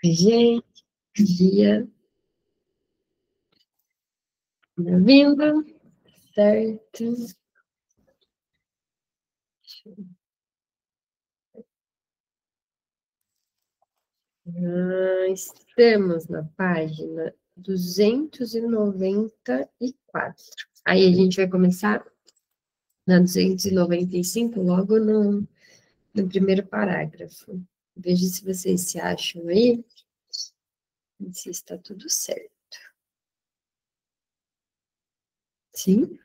Oi, gente, dia, bem-vindo, certo? Estamos na página 294. Aí a gente vai começar na 295, logo no primeiro parágrafo. Veja se vocês se acham aí, se está tudo certo. Sim?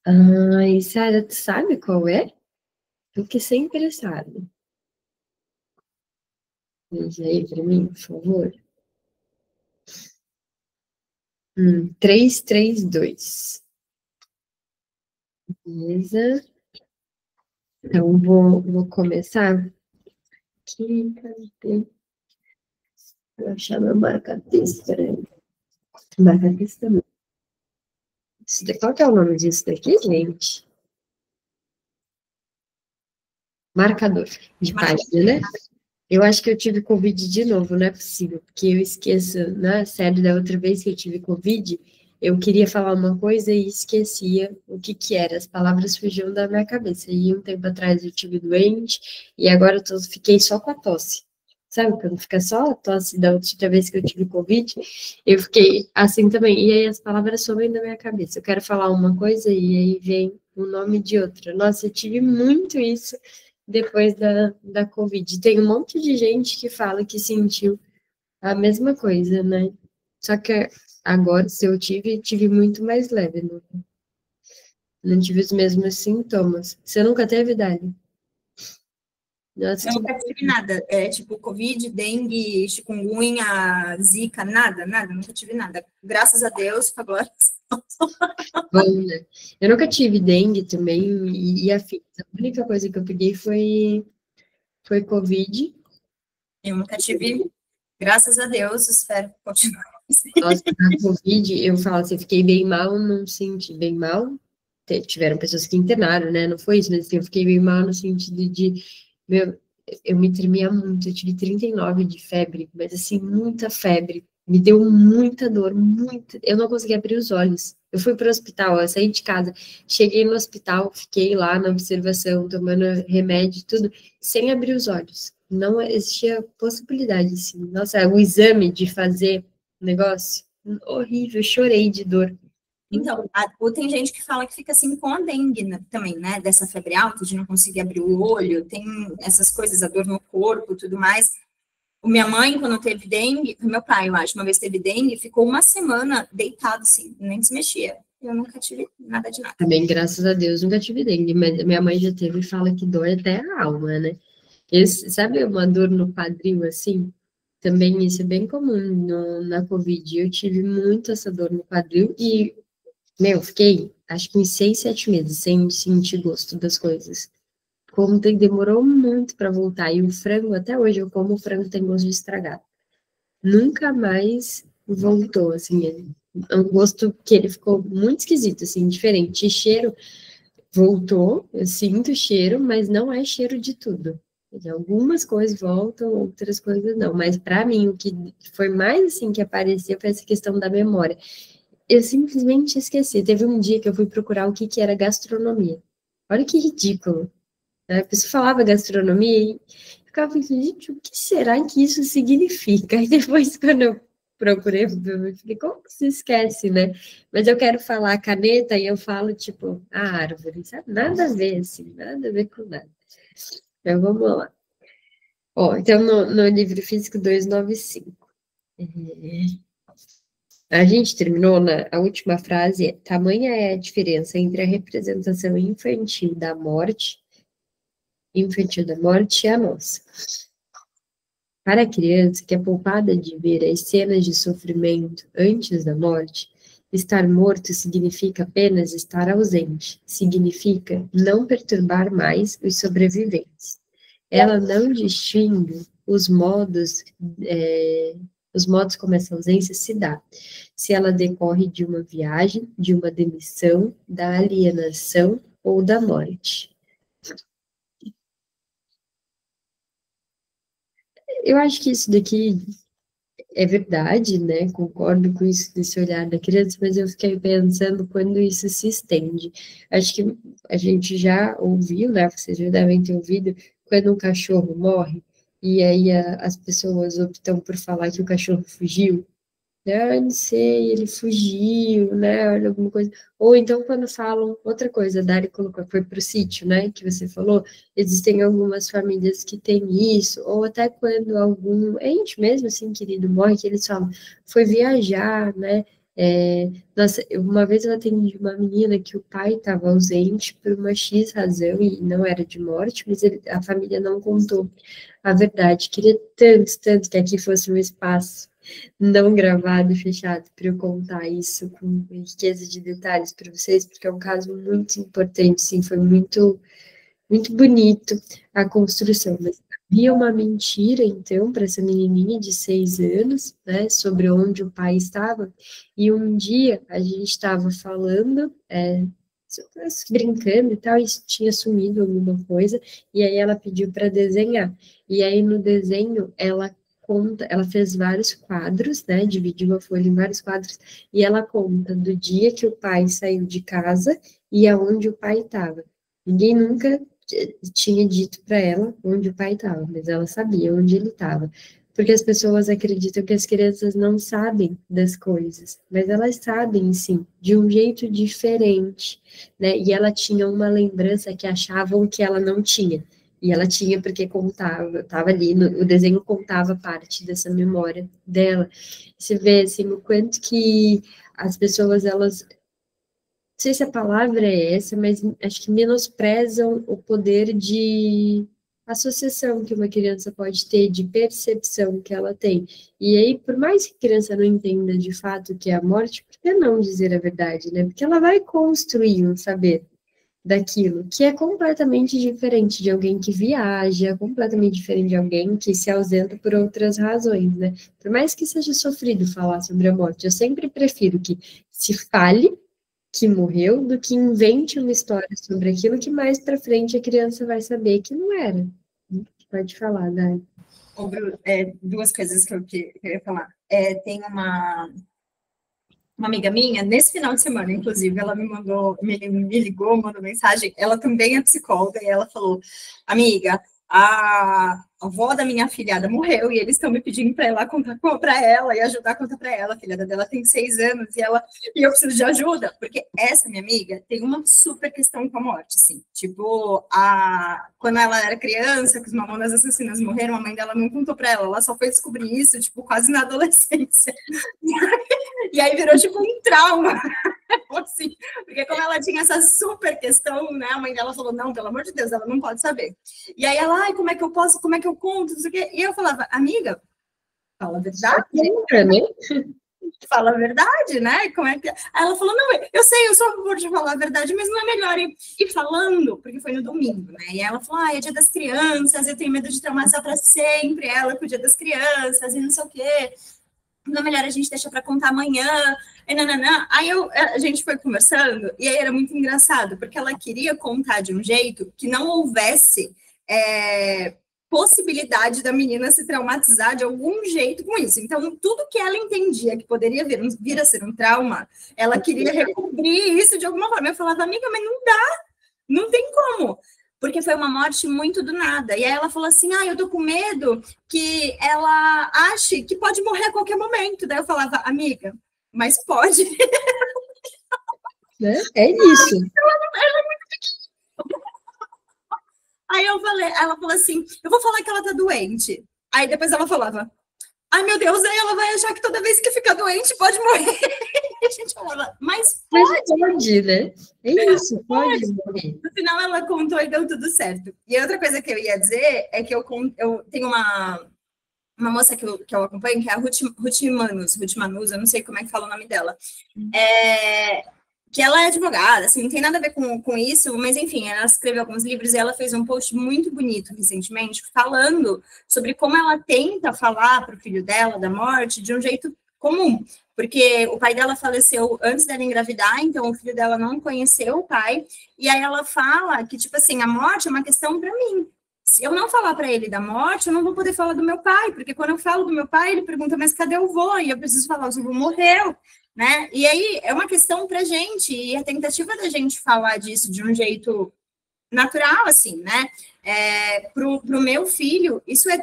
E Sara, tu sabe qual é? Porque sempre sabe. Veja aí para mim, por favor. 332. Beleza? Então, vou começar aqui. Cadê? Vou achar meu marca-texto. Peraí. Marca-texto também. Qual que é o nome disso daqui, gente? Marcador de página, né? Eu acho que eu tive Covid de novo, não é possível, porque eu esqueço, né? Sério, da outra vez que eu tive Covid, eu queria falar uma coisa e esquecia o que que era, as palavras fugiam da minha cabeça. E um tempo atrás eu tive doente, e agora fiquei só com a tosse. Sabe, quando fica só a tosse da outra vez que eu tive Covid, eu fiquei assim também. E aí as palavras somem da minha cabeça. Eu quero falar uma coisa e aí vem o nome de outra. Nossa, eu tive muito isso depois da Covid. Tem um monte de gente que fala que sentiu a mesma coisa, né? Só que agora, se eu tive muito mais leve, não tive os mesmos sintomas. Você nunca teve, Dani? Nossa, Eu nunca tive nada, tipo Covid, dengue, chikungunya, zika, nada, nada, nunca tive nada. Graças a Deus, agora. bom, né? Eu nunca tive dengue também e afins. A única coisa que eu peguei foi Covid. Eu nunca tive, graças a Deus, espero continuar. Nossa, a Covid, eu falo assim, eu fiquei bem mal, não senti bem mal. Tiveram pessoas que internaram, né? Não foi isso, mas assim, eu fiquei bem mal no sentido de, meu, eu me tremia muito, eu tive 39 de febre, mas assim, muita febre. Me deu muita dor, muita. Eu não conseguia abrir os olhos. Eu fui para o hospital, eu saí de casa, cheguei no hospital, fiquei lá na observação, tomando remédio e tudo, sem abrir os olhos. Não existia possibilidade, assim. Nossa, o exame de fazer negócio horrível, chorei de dor. Então, tem gente que fala que fica assim com a dengue, né, também, né? Dessa febre alta, de não conseguir abrir o olho, tem essas coisas, a dor no corpo, tudo mais. Minha mãe, quando teve dengue, meu pai, eu acho, uma vez teve dengue, ficou uma semana deitado assim, nem se mexia. Eu nunca tive nada de nada. Também, graças a Deus, nunca tive dengue, mas minha mãe já teve e fala que dói até a alma, né? Sabe uma dor no quadril, assim? Também isso é bem comum na Covid. Eu tive muito essa dor no quadril e, meu, fiquei, acho que uns 6, 7 meses sem sentir gosto das coisas. Como demorou muito para voltar. E o frango, até hoje, eu como o frango tem gosto de estragado. Nunca mais voltou, assim, é um gosto que ele ficou muito esquisito, assim, diferente. E cheiro voltou, eu sinto cheiro, mas não é cheiro de tudo. Algumas coisas voltam, outras coisas não. Mas para mim, o que foi mais assim que apareceu foi essa questão da memória. Eu simplesmente esqueci. Teve um dia que eu fui procurar o que que era gastronomia. Olha que ridículo. Né? A pessoa falava gastronomia e ficava pensando, gente, o que será que isso significa? E depois, quando eu procurei, eu falei, como que se esquece, né? Mas eu quero falar caneta e eu falo, tipo, a árvore, sabe? Nada a ver, assim, nada a ver com nada. Então, vamos lá. Ó, então, no livro físico 295. A gente terminou a última frase, tamanha é a diferença entre a representação infantil da morte e a nossa. Para a criança que é poupada de ver as cenas de sofrimento antes da morte, estar morto significa apenas estar ausente, significa não perturbar mais os sobreviventes. Ela não distingue os modos como essa ausência se dá. Se ela decorre de uma viagem, de uma demissão, da alienação ou da morte. Eu acho que isso daqui é verdade, né? Concordo com isso desse olhar da criança, mas eu fiquei pensando quando isso se estende. Acho que a gente já ouviu, né? Vocês já devem ter ouvido, quando um cachorro morre, e aí as pessoas optam por falar que o cachorro fugiu. Ah, não sei, ele fugiu, né? Olha, alguma coisa. Ou então, quando falam outra coisa, a Dari colocou, foi para o sítio, né? Que você falou, existem algumas famílias que têm isso, ou até quando algum ente mesmo, assim, querido, morre, que eles falam, foi viajar, né? Nossa, uma vez eu atendi uma menina que o pai estava ausente por uma X razão, e não era de morte, mas a família não contou a verdade. Queria tanto, tanto que aqui fosse um espaço não gravado, fechado, para eu contar isso com riqueza de detalhes para vocês, porque é um caso muito importante, sim, foi muito, muito bonito a construção. Mas havia uma mentira, então, para essa menininha de 6 anos, né, sobre onde o pai estava, e um dia a gente estava falando, brincando e tal, e tinha sumido alguma coisa, e aí ela pediu para desenhar. E aí no desenho ela fez vários quadros, né? Dividiu a folha em vários quadros, e ela conta do dia que o pai saiu de casa e aonde o pai estava. Ninguém nunca tinha dito para ela onde o pai estava, mas ela sabia onde ele estava. Porque as pessoas acreditam que as crianças não sabem das coisas, mas elas sabem sim, de um jeito diferente, né? E ela tinha uma lembrança que achavam que ela não tinha. E ela tinha porque contava, estava ali, o desenho contava parte dessa memória dela. Você vê, assim, o quanto que as pessoas, elas, não sei se a palavra é essa, mas acho que menosprezam o poder de associação que uma criança pode ter, de percepção que ela tem. E aí, por mais que a criança não entenda de fato o que é a morte, por que não dizer a verdade, né? Porque ela vai construir um saber daquilo, que é completamente diferente de alguém que viaja, completamente diferente de alguém que se ausenta por outras razões, né? Por mais que seja sofrido falar sobre a morte, eu sempre prefiro que se fale que morreu do que invente uma história sobre aquilo que mais para frente a criança vai saber que não era. Pode falar, Dai. Duas coisas que eu ia falar. Tem uma amiga minha, nesse final de semana, inclusive, ela me ligou, mandou mensagem, ela também é psicóloga, e ela falou, amiga, a avó da minha afilhada morreu, e eles estão me pedindo para ir lá contar para ela, e ajudar a contar para ela, a filhada dela tem 6 anos, e eu preciso de ajuda, porque essa minha amiga tem uma super questão com a morte, assim, tipo, quando ela era criança, que os Mamonas Assassinas morreram, a mãe dela não contou para ela só foi descobrir isso, tipo, quase na adolescência, e aí virou tipo um trauma, assim, porque como ela tinha essa super questão, né, a mãe dela falou, não, pelo amor de Deus, ela não pode saber. E aí ela, ai, como é que eu posso, como é que eu conto, não sei o quê. E eu falava, amiga, fala a verdade. Fala a verdade, né? Como é que... Aí ela falou, não, eu sei, eu sou a favor de falar a verdade, mas não é melhor ir falando, porque foi no domingo, né? E ela falou, é dia das crianças, eu tenho medo de traumatizar para sempre ela com o dia das crianças, e não sei o quê. Não, melhor a gente deixa para contar amanhã, e nananã. Aí a gente foi conversando, e aí era muito engraçado, porque ela queria contar de um jeito que não houvesse possibilidade da menina se traumatizar de algum jeito com isso. Então, tudo que ela entendia que poderia vir a ser um trauma, ela queria recobrir isso de alguma forma. Eu falava, amiga, mas não dá, não tem como. Porque foi uma morte muito do nada. E aí ela falou assim, eu tô com medo que ela ache que pode morrer a qualquer momento. Daí eu falava, amiga, mas pode. Né? É isso. Ela é muito pequena. Aí ela falou assim, eu vou falar que ela tá doente. Aí depois ela falava, ai meu Deus, aí ela vai achar que toda vez que fica doente pode morrer. E a gente falava, mas pode, né? É isso, pode morrer. No final ela contou e deu tudo certo. E outra coisa que eu ia dizer é que eu tenho uma moça que eu acompanho, que é a Ruth Manus, eu não sei como é que fala o nome dela. Que ela é advogada, assim, não tem nada a ver com isso, mas enfim, ela escreveu alguns livros e ela fez um post muito bonito recentemente, falando sobre como ela tenta falar para o filho dela da morte de um jeito comum, porque o pai dela faleceu antes dela engravidar, então o filho dela não conheceu o pai, e aí ela fala que, tipo assim, a morte é uma questão para mim. se eu não falar para ele da morte, eu não vou poder falar do meu pai, porque quando eu falo do meu pai, ele pergunta, mas cadê o vô? E eu preciso falar, o vô morreu, né? E aí é uma questão para gente, e a tentativa da gente falar disso de um jeito natural, assim, né? Pro meu filho, isso é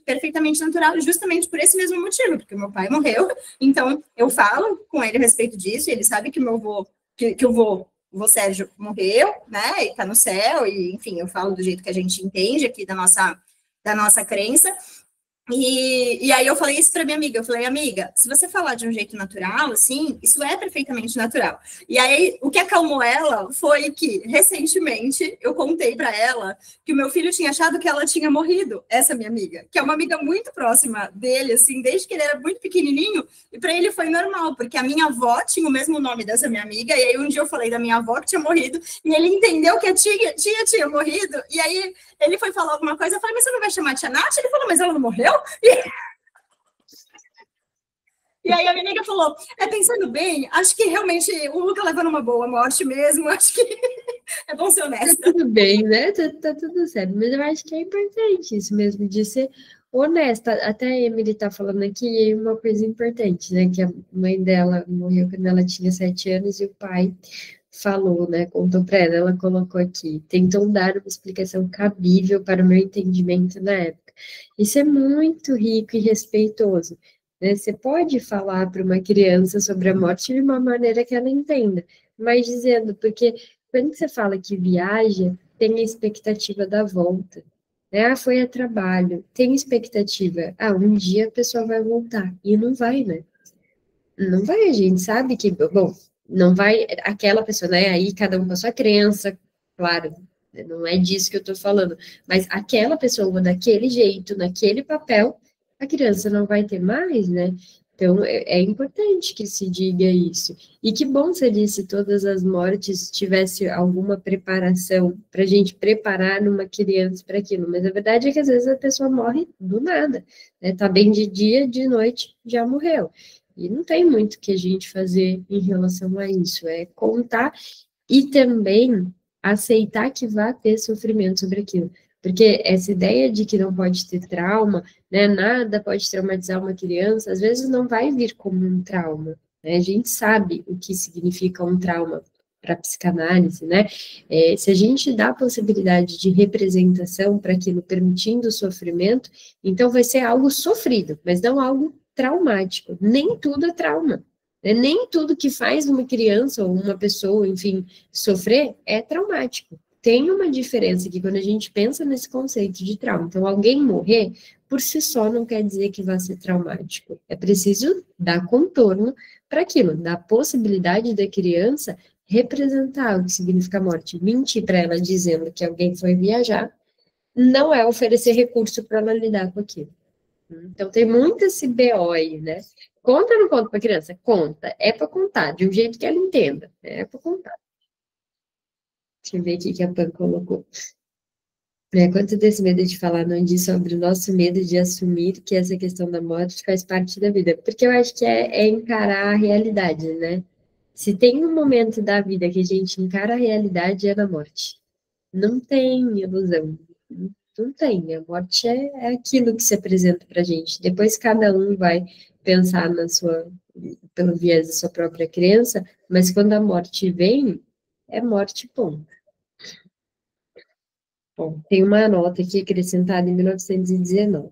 perfeitamente natural, justamente por esse mesmo motivo, porque o meu pai morreu, então eu falo com ele a respeito disso, e ele sabe que meu avô, que o vô Sérgio morreu, né, e tá no céu, e enfim, eu falo do jeito que a gente entende aqui da nossa crença. E aí eu falei isso para minha amiga, eu falei, amiga, se você falar de um jeito natural, assim, isso é perfeitamente natural. E aí, o que acalmou ela foi que, recentemente, eu contei para ela que o meu filho tinha achado que ela tinha morrido, essa minha amiga, que é uma amiga muito próxima dele, assim, desde que ele era muito pequenininho, e para ele foi normal, porque a minha avó tinha o mesmo nome dessa minha amiga, e aí um dia eu falei da minha avó que tinha morrido, e ele entendeu que a tia tinha morrido, e aí ele foi falar alguma coisa, eu falei, mas você não vai chamar a tia Nath? Ele falou, mas ela não morreu? E aí a minha amiga falou, pensando bem, acho que realmente o Luca leva numa boa morte mesmo, acho que é bom ser honesta. Tá tudo bem, né? Tá tudo certo. Mas eu acho que é importante isso mesmo, de ser honesta. Até a Emily tá falando aqui uma coisa importante, né? Que a mãe dela morreu quando ela tinha 7 anos e o pai falou, né? Contou para ela, ela colocou aqui, tentou dar uma explicação cabível para o meu entendimento na época. Isso é muito rico e respeitoso, né? Você pode falar para uma criança sobre a morte de uma maneira que ela entenda, mas dizendo, porque quando você fala que viaja, tem a expectativa da volta. Né? Ah, foi a trabalho, tem expectativa. Ah, um dia a pessoa vai voltar. E não vai, né? Não vai, a gente sabe que, bom, não vai aquela pessoa, né? Aí cada um com a sua crença, claro, não é disso que eu tô falando, mas aquela pessoa daquele jeito, naquele papel, a criança não vai ter mais, né? Então é importante que se diga isso. E que bom seria se todas as mortes tivesse alguma preparação para a gente preparar uma criança para aquilo. Mas a verdade é que às vezes a pessoa morre do nada, né? Tá bem de dia, de noite, já morreu. E não tem muito que a gente fazer em relação a isso, é contar e também aceitar que vai ter sofrimento sobre aquilo. Porque essa ideia de que não pode ter trauma, né, nada pode traumatizar uma criança, às vezes não vai vir como um trauma. Né? A gente sabe o que significa um trauma para a psicanálise, né? Se a gente dá a possibilidade de representação para aquilo, permitindo o sofrimento, então vai ser algo sofrido, mas não algo traumático. Nem tudo é trauma. Né? Nem tudo que faz uma criança ou uma pessoa, enfim, sofrer é traumático. Tem uma diferença que quando a gente pensa nesse conceito de trauma, então alguém morrer por si só não quer dizer que vai ser traumático. É preciso dar contorno para aquilo, dar possibilidade da criança representar o que significa morte. Mentir para ela dizendo que alguém foi viajar não é oferecer recurso para ela lidar com aquilo. Então tem muito esse BO aí, né? Conta ou não conta para criança? Conta. É para contar, de um jeito que ela entenda. É para contar. Deixa eu ver aqui que a Pan colocou. Quanto desse medo de falar não diz sobre o nosso medo de assumir que essa questão da morte faz parte da vida. Porque eu acho que é encarar a realidade, né? Se tem um momento da vida que a gente encara a realidade, é na morte. Não tem ilusão. Não tem. A morte é aquilo que se apresenta para a gente. Depois cada um vai pensar pelo viés da sua própria crença, mas quando a morte vem, é morte, ponto. Bom, tem uma nota aqui acrescentada em 1919.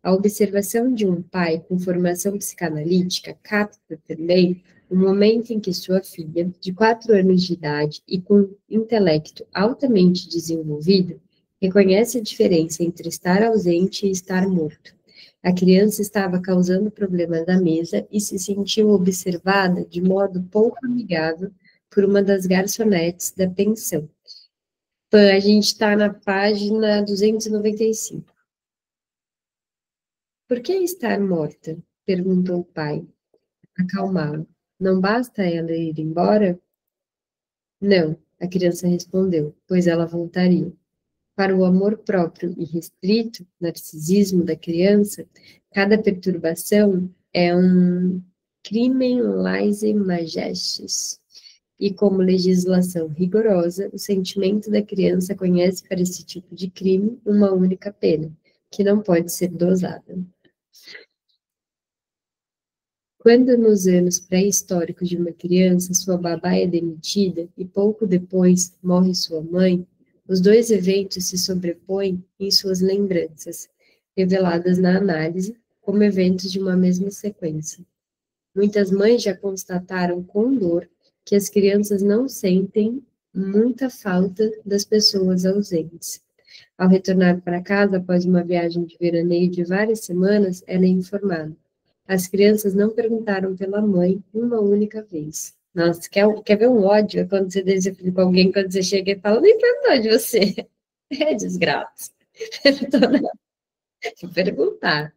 A observação de um pai com formação psicanalítica capta também o momento em que sua filha, de 4 anos de idade e com intelecto altamente desenvolvido, reconhece a diferença entre estar ausente e estar morto. A criança estava causando problemas na mesa e se sentiu observada de modo pouco amigável por uma das garçonetes da pensão. A gente está na página 295. Por que estar morta? Perguntou o pai, acalmá-la. Não basta ela ir embora? Não, a criança respondeu, pois ela voltaria. Para o amor próprio e restrito, narcisismo da criança, cada perturbação é um crimen lese majestis. e como legislação rigorosa, o sentimento da criança conhece para esse tipo de crime uma única pena, que não pode ser dosada. Quando nos anos pré-históricos de uma criança sua babá é demitida e pouco depois morre sua mãe, os dois eventos se sobrepõem em suas lembranças, reveladas na análise como eventos de uma mesma sequência. Muitas mães já constataram com dor que as crianças não sentem muita falta das pessoas ausentes. Ao retornar para casa após uma viagem de veraneio de várias semanas, ela é informada: as crianças não perguntaram pela mãe uma única vez. Nossa, quer ver um ódio? É quando você deixa com alguém, quando você chega e fala, nem perguntou de você. É desgraça. Perguntar.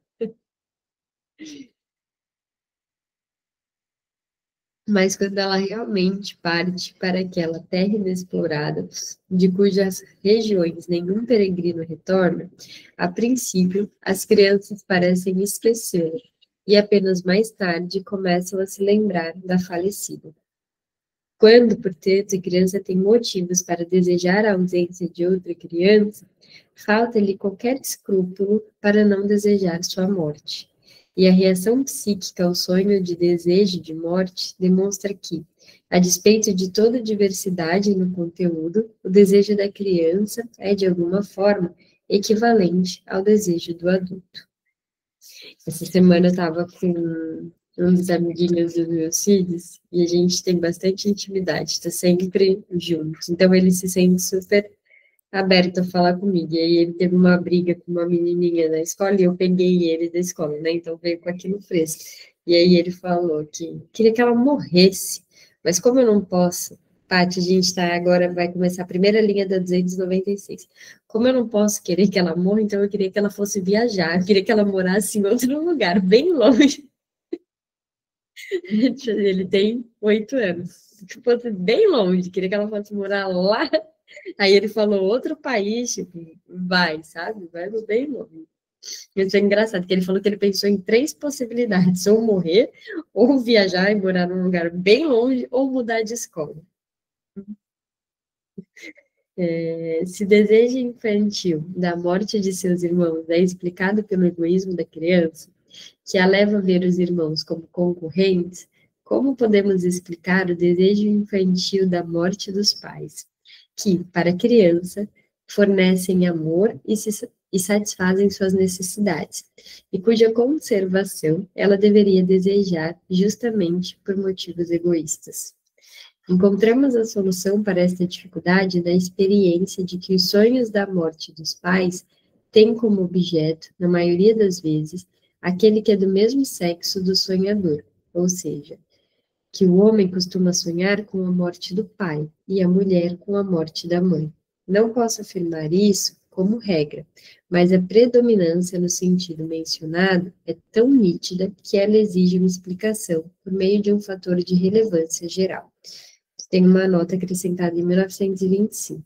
Mas quando ela realmente parte para aquela terra inexplorada, de cujas regiões nenhum peregrino retorna, a princípio, as crianças parecem esquecer, e apenas mais tarde começam a se lembrar da falecida. Quando, portanto, a criança tem motivos para desejar a ausência de outra criança, falta-lhe qualquer escrúpulo para não desejar sua morte. E a reação psíquica ao sonho de desejo de morte demonstra que, a despeito de toda diversidade no conteúdo, o desejo da criança é, de alguma forma, equivalente ao desejo do adulto. Essa semana eu estava com um dos amiguinhos dos meus filhos e a gente tem bastante intimidade, está sempre juntos. Então ele se sente super aberto a falar comigo. E aí ele teve uma briga com uma menininha na escola e eu peguei ele da escola, né? Então veio com aquilo fresco. E aí ele falou que queria que ela morresse, mas como eu não posso, Paty, a gente está agora, vai começar a primeira linha da 296. Como eu não posso querer que ela morra, então eu queria que ela fosse viajar, eu queria que ela morasse em outro lugar, bem longe. Ele tem 8 anos. Que fosse bem longe, queria que ela fosse morar lá. Aí ele falou outro país, tipo, vai, sabe? Vai bem longe. Isso é engraçado, que ele falou que ele pensou em 3 possibilidades: ou morrer, ou viajar e morar num lugar bem longe, ou mudar de escola. Se o desejo infantil da morte de seus irmãos é explicado pelo egoísmo da criança, que a leva a ver os irmãos como concorrentes, como podemos explicar o desejo infantil da morte dos pais, que, para a criança, fornecem amor e satisfazem suas necessidades, e cuja conservação ela deveria desejar justamente por motivos egoístas? Encontramos a solução para esta dificuldade na experiência de que os sonhos da morte dos pais têm como objeto, na maioria das vezes, aquele que é do mesmo sexo do sonhador, ou seja, que o homem costuma sonhar com a morte do pai e a mulher com a morte da mãe. Não posso afirmar isso como regra, mas a predominância no sentido mencionado é tão nítida que ela exige uma explicação por meio de um fator de relevância geral. Tem uma nota acrescentada em 1925.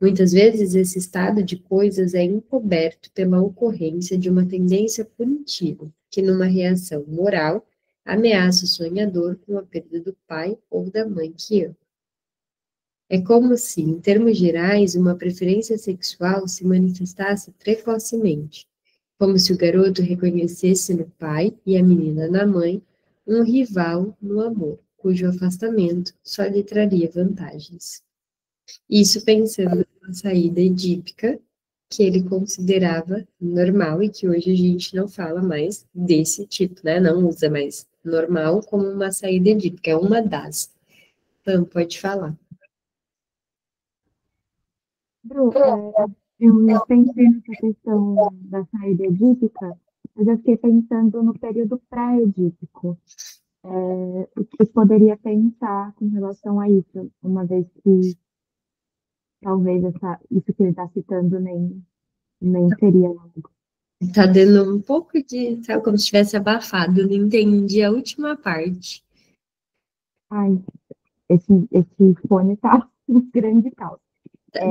Muitas vezes esse estado de coisas é encoberto pela ocorrência de uma tendência punitiva, que numa reação moral ameaça o sonhador com a perda do pai ou da mãe que ama. É como se, em termos gerais, uma preferência sexual se manifestasse precocemente, como se o garoto reconhecesse no pai e a menina na mãe um rival no amor, cujo afastamento só lhe traria vantagens. Isso pensando na saída edípica, que ele considerava normal e que hoje a gente não fala mais desse tipo, né? Não usa mais normal como uma saída edípica, é uma das. Então, pode falar. Bru, eu pensei nessa questão da saída edípica, mas eu fiquei pensando no período pré-edípico. O que poderia pensar com relação a isso, uma vez que talvez isso que ele está citando nem seria algo. Tá dando um pouco de, sabe, como se tivesse abafado, eu não entendi a última parte. Ai, esse fone tá um grande caos.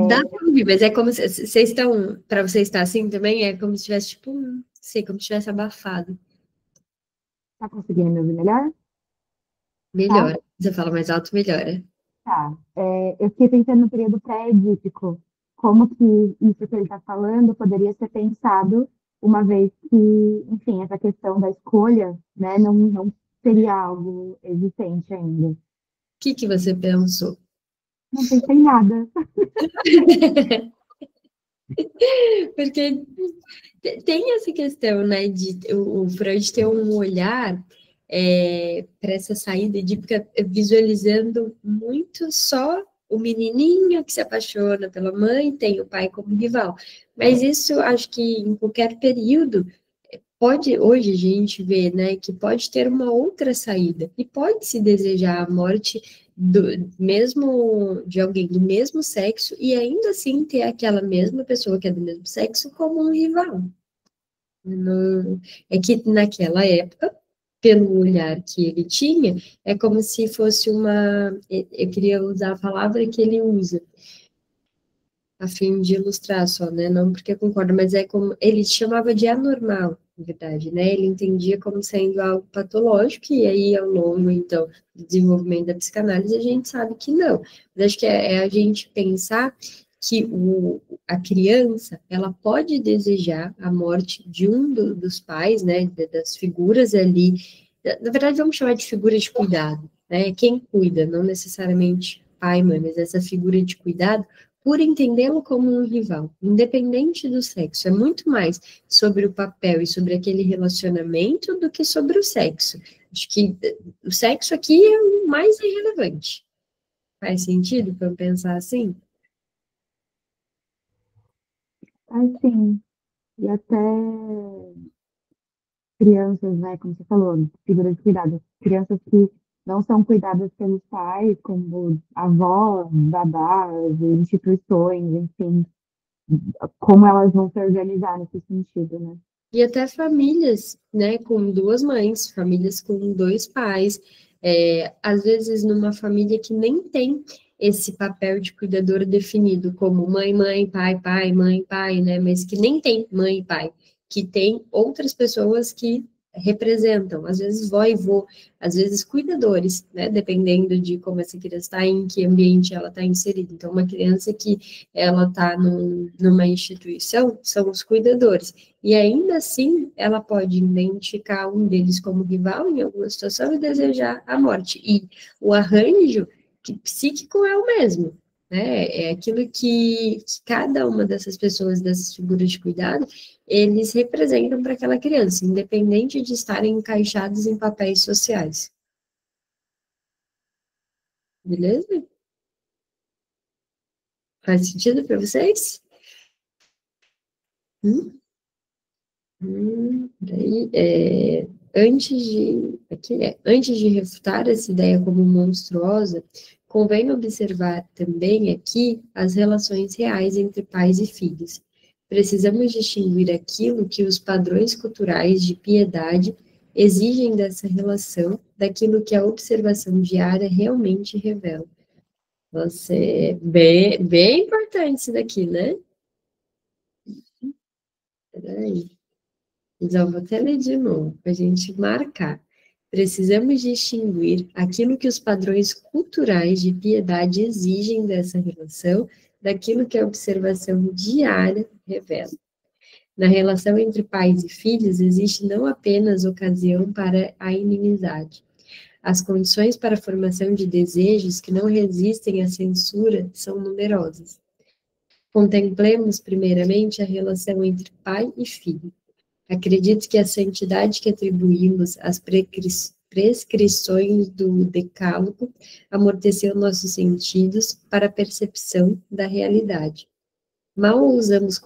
Dá pra ouvir, mas é como se vocês estão, para você estar assim também, é como se tivesse, tipo, sei, como se tivesse abafado. Tá conseguindo me ouvir melhor? Melhora. Você fala mais alto, melhora. Tá. Eu fiquei pensando no período pré-edípico, como que isso que ele está falando poderia ser pensado uma vez que, enfim, essa questão da escolha, né, não seria algo existente ainda. O que você pensou? Não pensei em nada. Porque tem essa questão, né, de o Freud ter um olhar para essa saída edípica, visualizando muito só o menininho que se apaixona pela mãe, tem o pai como rival. Mas isso, acho que em qualquer período, pode, hoje a gente vê, né, que pode ter uma outra saída, e pode se desejar a morte do mesmo de alguém do mesmo sexo e ainda assim ter aquela mesma pessoa que é do mesmo sexo como um rival. Não, é que naquela época, pelo olhar que ele tinha, é como se fosse uma. Eu queria usar a palavra que ele usa, a fim de ilustrar só, né? Não porque eu concordo, mas é como ele chamava de anormal, na verdade, né? Ele entendia como sendo algo patológico, e aí, ao longo, então, do desenvolvimento da psicanálise, a gente sabe que não. Mas acho que é a gente pensar que a criança, ela pode desejar a morte de um dos pais, né? Das figuras ali. Na verdade, vamos chamar de figura de cuidado, né? Quem cuida, não necessariamente pai, mãe, mas essa figura de cuidado, por entendê-lo como um rival, independente do sexo. É muito mais sobre o papel e sobre aquele relacionamento do que sobre o sexo. Acho que o sexo aqui é o mais irrelevante. Faz sentido para eu pensar assim? Assim, e até crianças, né, como você falou, figuras de cuidado, crianças que não são cuidadas pelos pais, como avós, babás, instituições, enfim, como elas vão se organizar nesse sentido, né? E até famílias, né, com duas mães, famílias com dois pais, às vezes numa família que nem tem esse papel de cuidador definido como mãe, mãe, pai, pai, mãe, pai, né, mas que nem tem mãe e pai, que tem outras pessoas que representam, às vezes vó e vô, às vezes cuidadores, né, dependendo de como essa criança está, em que ambiente ela está inserida. Então, uma criança que ela está numa instituição, são os cuidadores. E ainda assim, ela pode identificar um deles como rival em alguma situação e desejar a morte. E o arranjo psíquico é o mesmo, né? É aquilo que cada uma dessas pessoas, dessas figuras de cuidado, eles representam para aquela criança, independente de estarem encaixados em papéis sociais. Beleza? Faz sentido para vocês? Daí, antes de refutar essa ideia como monstruosa, convém observar também aqui as relações reais entre pais e filhos. Precisamos distinguir aquilo que os padrões culturais de piedade exigem dessa relação daquilo que a observação diária realmente revela. Nossa, é bem importante isso daqui, né? Peraí. Então, vou até ler de novo, para a gente marcar. Precisamos distinguir aquilo que os padrões culturais de piedade exigem dessa relação daquilo que a observação diária revela. Na relação entre pais e filhos, existe não apenas ocasião para a inimizade. As condições para a formação de desejos que não resistem à censura são numerosas. Contemplemos, primeiramente, a relação entre pai e filho. Acredito que a santidade que atribuímos às prescrições do Decálogo amorteceu nossos sentidos para a percepção da realidade. Mal ousamos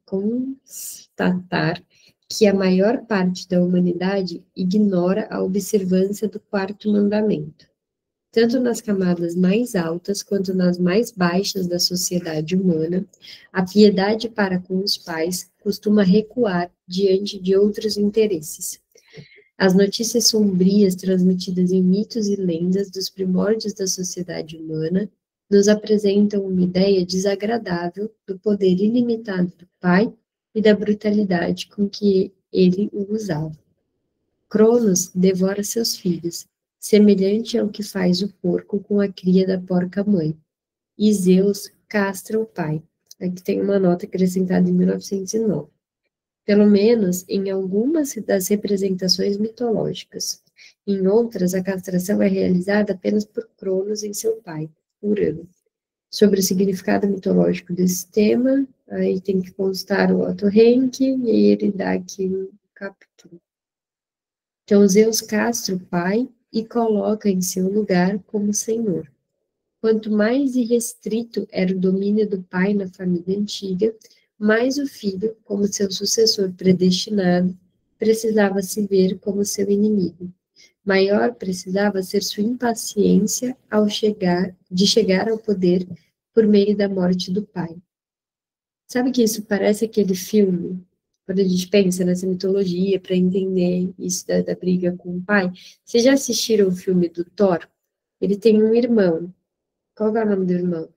constatar que a maior parte da humanidade ignora a observância do quarto mandamento. Tanto nas camadas mais altas quanto nas mais baixas da sociedade humana, a piedade para com os pais costuma recuar diante de outros interesses. As notícias sombrias transmitidas em mitos e lendas dos primórdios da sociedade humana nos apresentam uma ideia desagradável do poder ilimitado do pai e da brutalidade com que ele o usava. Cronos devora seus filhos, semelhante ao que faz o porco com a cria da porca-mãe. E Zeus castra o pai. Aqui tem uma nota acrescentada em 1909. Pelo menos em algumas das representações mitológicas. Em outras, a castração é realizada apenas por Cronos em seu pai, Urano. Sobre o significado mitológico desse tema, aí tem que constar o Otto Henke, e aí ele dá aqui um capítulo. Então, Zeus castra o pai e coloca em seu lugar como senhor. Quanto mais irrestrito era o domínio do pai na família antiga, mais o filho, como seu sucessor predestinado, precisava se ver como seu inimigo. Maior precisava ser sua impaciência de chegar ao poder por meio da morte do pai. Sabe que isso parece aquele filme, quando a gente pensa nessa mitologia, para entender isso da briga com o pai? Vocês já assistiram o filme do Thor? Ele tem um irmão. Qual é o nome do irmão?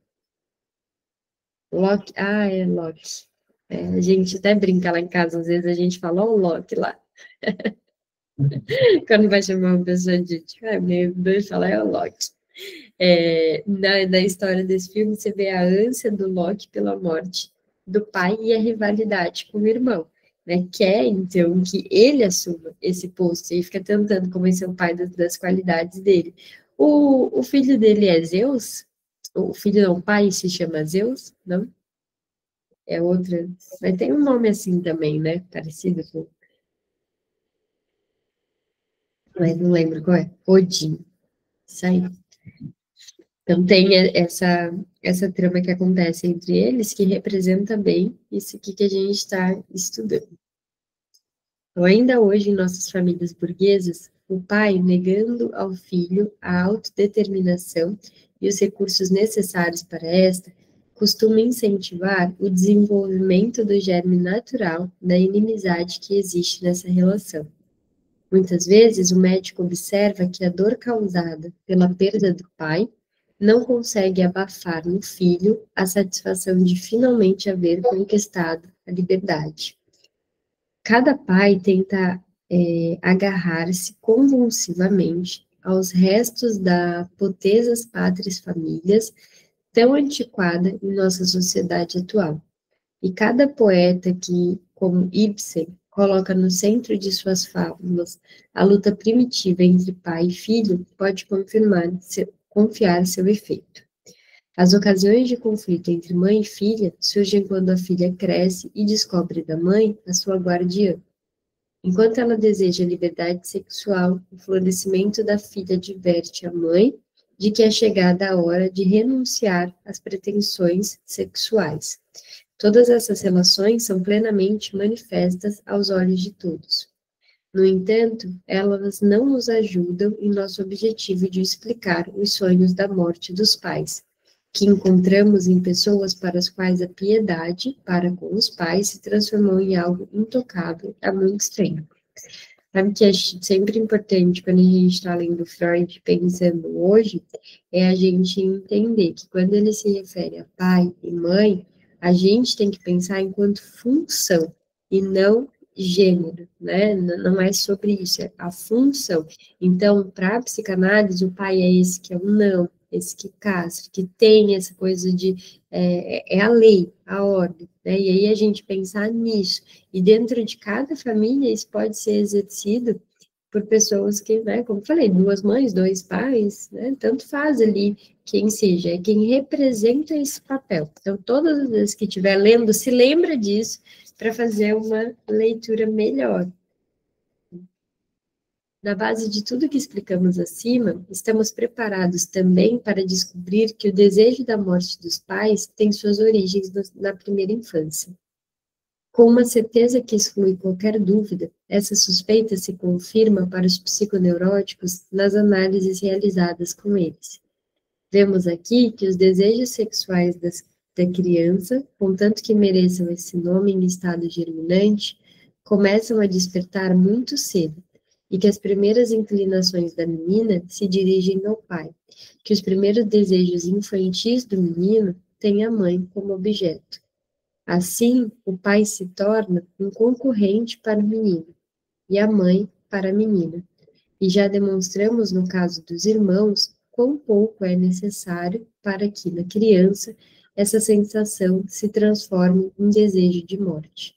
Loki. Ah, é Loki. A gente até brinca lá em casa, às vezes a gente fala, ó, o Loki lá. Quando vai chamar uma pessoa de meu Deus, fala, é o Loki. Na história desse filme, você vê a ânsia do Loki pela morte do pai e a rivalidade com o irmão, né? Quer, então, que ele assuma esse posto e fica tentando convencer o pai das qualidades dele. O filho dele é Zeus? O filho não, o pai se chama Zeus? Não? É outra. Mas tem um nome assim também, né? Parecido com. Mas não lembro qual é. Odin. Isso aí. Então tem essa trama que acontece entre eles, que representa bem isso aqui que a gente está estudando. Então, ainda hoje, em nossas famílias burguesas, o pai negando ao filho a autodeterminação e os recursos necessários para esta, costuma incentivar o desenvolvimento do germe natural da inimizade que existe nessa relação. Muitas vezes, o médico observa que a dor causada pela perda do pai não consegue abafar no filho a satisfação de finalmente haver conquistado a liberdade. Cada pai tenta agarrar-se convulsivamente aos restos da potesas pátrias famílias tão antiquada em nossa sociedade atual. E cada poeta que, como Ibsen, coloca no centro de suas fábulas a luta primitiva entre pai e filho, pode confiar seu efeito. As ocasiões de conflito entre mãe e filha surgem quando a filha cresce e descobre da mãe a sua guardiã. Enquanto ela deseja liberdade sexual, o florescimento da filha diverte a mãe de que é chegada a hora de renunciar às pretensões sexuais. Todas essas relações são plenamente manifestas aos olhos de todos. No entanto, elas não nos ajudam em nosso objetivo de explicar os sonhos da morte dos pais, que encontramos em pessoas para as quais a piedade para com os pais se transformou em algo intocável há muito tempo. Sabe que é sempre importante, quando a gente está lendo Freud, pensando hoje, é a gente entender que quando ele se refere a pai e mãe, a gente tem que pensar enquanto função e não gênero, né? Não é sobre isso, é a função. Então, para a psicanálise, o pai é esse que é o não, esse que castra, que tem essa coisa de, é a lei, a ordem, né? E aí a gente pensar nisso. E dentro de cada família, isso pode ser exercido por pessoas que, né, como falei, duas mães, dois pais, né, tanto faz ali quem seja, é quem representa esse papel. Então, todas as vezes que estiver lendo, se lembra disso para fazer uma leitura melhor. Na base de tudo que explicamos acima, estamos preparados também para descobrir que o desejo da morte dos pais tem suas origens na primeira infância. Com uma certeza que exclui qualquer dúvida, essa suspeita se confirma para os psiconeuróticos nas análises realizadas com eles. Vemos aqui que os desejos sexuais da criança, contanto que mereçam esse nome em estado germinante, começam a despertar muito cedo, e que as primeiras inclinações da menina se dirigem ao pai, que os primeiros desejos infantis do menino têm a mãe como objeto. Assim, o pai se torna um concorrente para o menino, e a mãe para a menina. E já demonstramos, no caso dos irmãos, quão pouco é necessário para que, na criança, essa sensação se transforme em desejo de morte.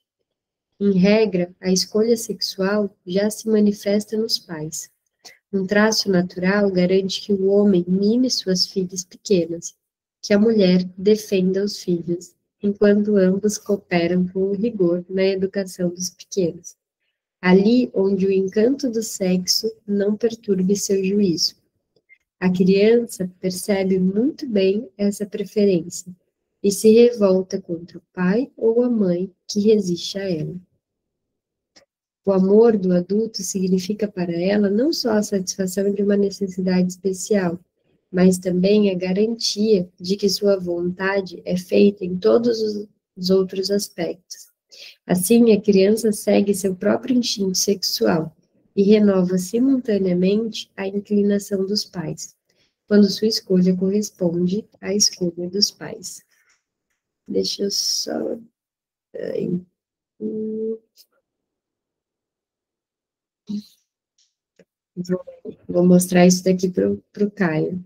Em regra, a escolha sexual já se manifesta nos pais. Um traço natural garante que o homem mime suas filhas pequenas, que a mulher defenda os filhos, enquanto ambos cooperam com rigor na educação dos pequenos. Ali onde o encanto do sexo não perturbe seu juízo. A criança percebe muito bem essa preferência e se revolta contra o pai ou a mãe que resiste a ela. O amor do adulto significa para ela não só a satisfação de uma necessidade especial, mas também a garantia de que sua vontade é feita em todos os outros aspectos. Assim, a criança segue seu próprio instinto sexual e renova simultaneamente a inclinação dos pais, quando sua escolha corresponde à escolha dos pais. Deixa eu só... Vou mostrar isso daqui para o Caio.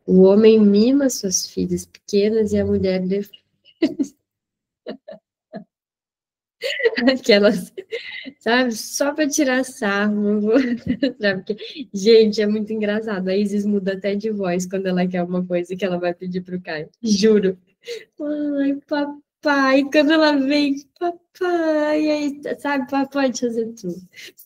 O homem mima suas filhas pequenas e a mulher aquelas, sabe, só para tirar sarro, sabe? Porque, gente, é muito engraçado. A Isis muda até de voz quando ela quer uma coisa que ela vai pedir pro Caio. Juro. Ai, papai, quando ela vem, papai, aí, sabe, papai pode fazer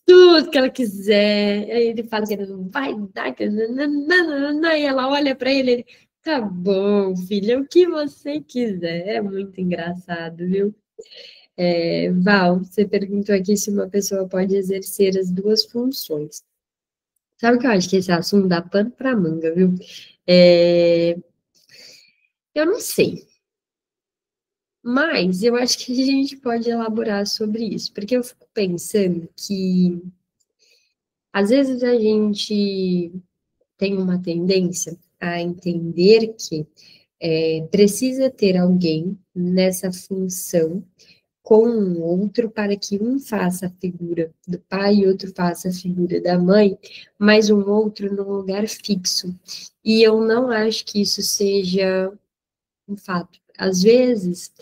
tudo que ela quiser. Aí ele fala que ele não vai dar, que nananana, e ela olha para ele, tá bom, filha, o que você quiser. É muito engraçado, viu? Val, você perguntou aqui se uma pessoa pode exercer as duas funções. Sabe o que eu acho que esse assunto dá pano para manga, viu? Eu não sei, mas eu acho que a gente pode elaborar sobre isso, porque eu fico pensando que às vezes a gente tem uma tendência a entender que precisa ter alguém nessa função com um outro para que um faça a figura do pai e outro faça a figura da mãe, mas um outro num lugar fixo. E eu não acho que isso seja um fato. Às vezes,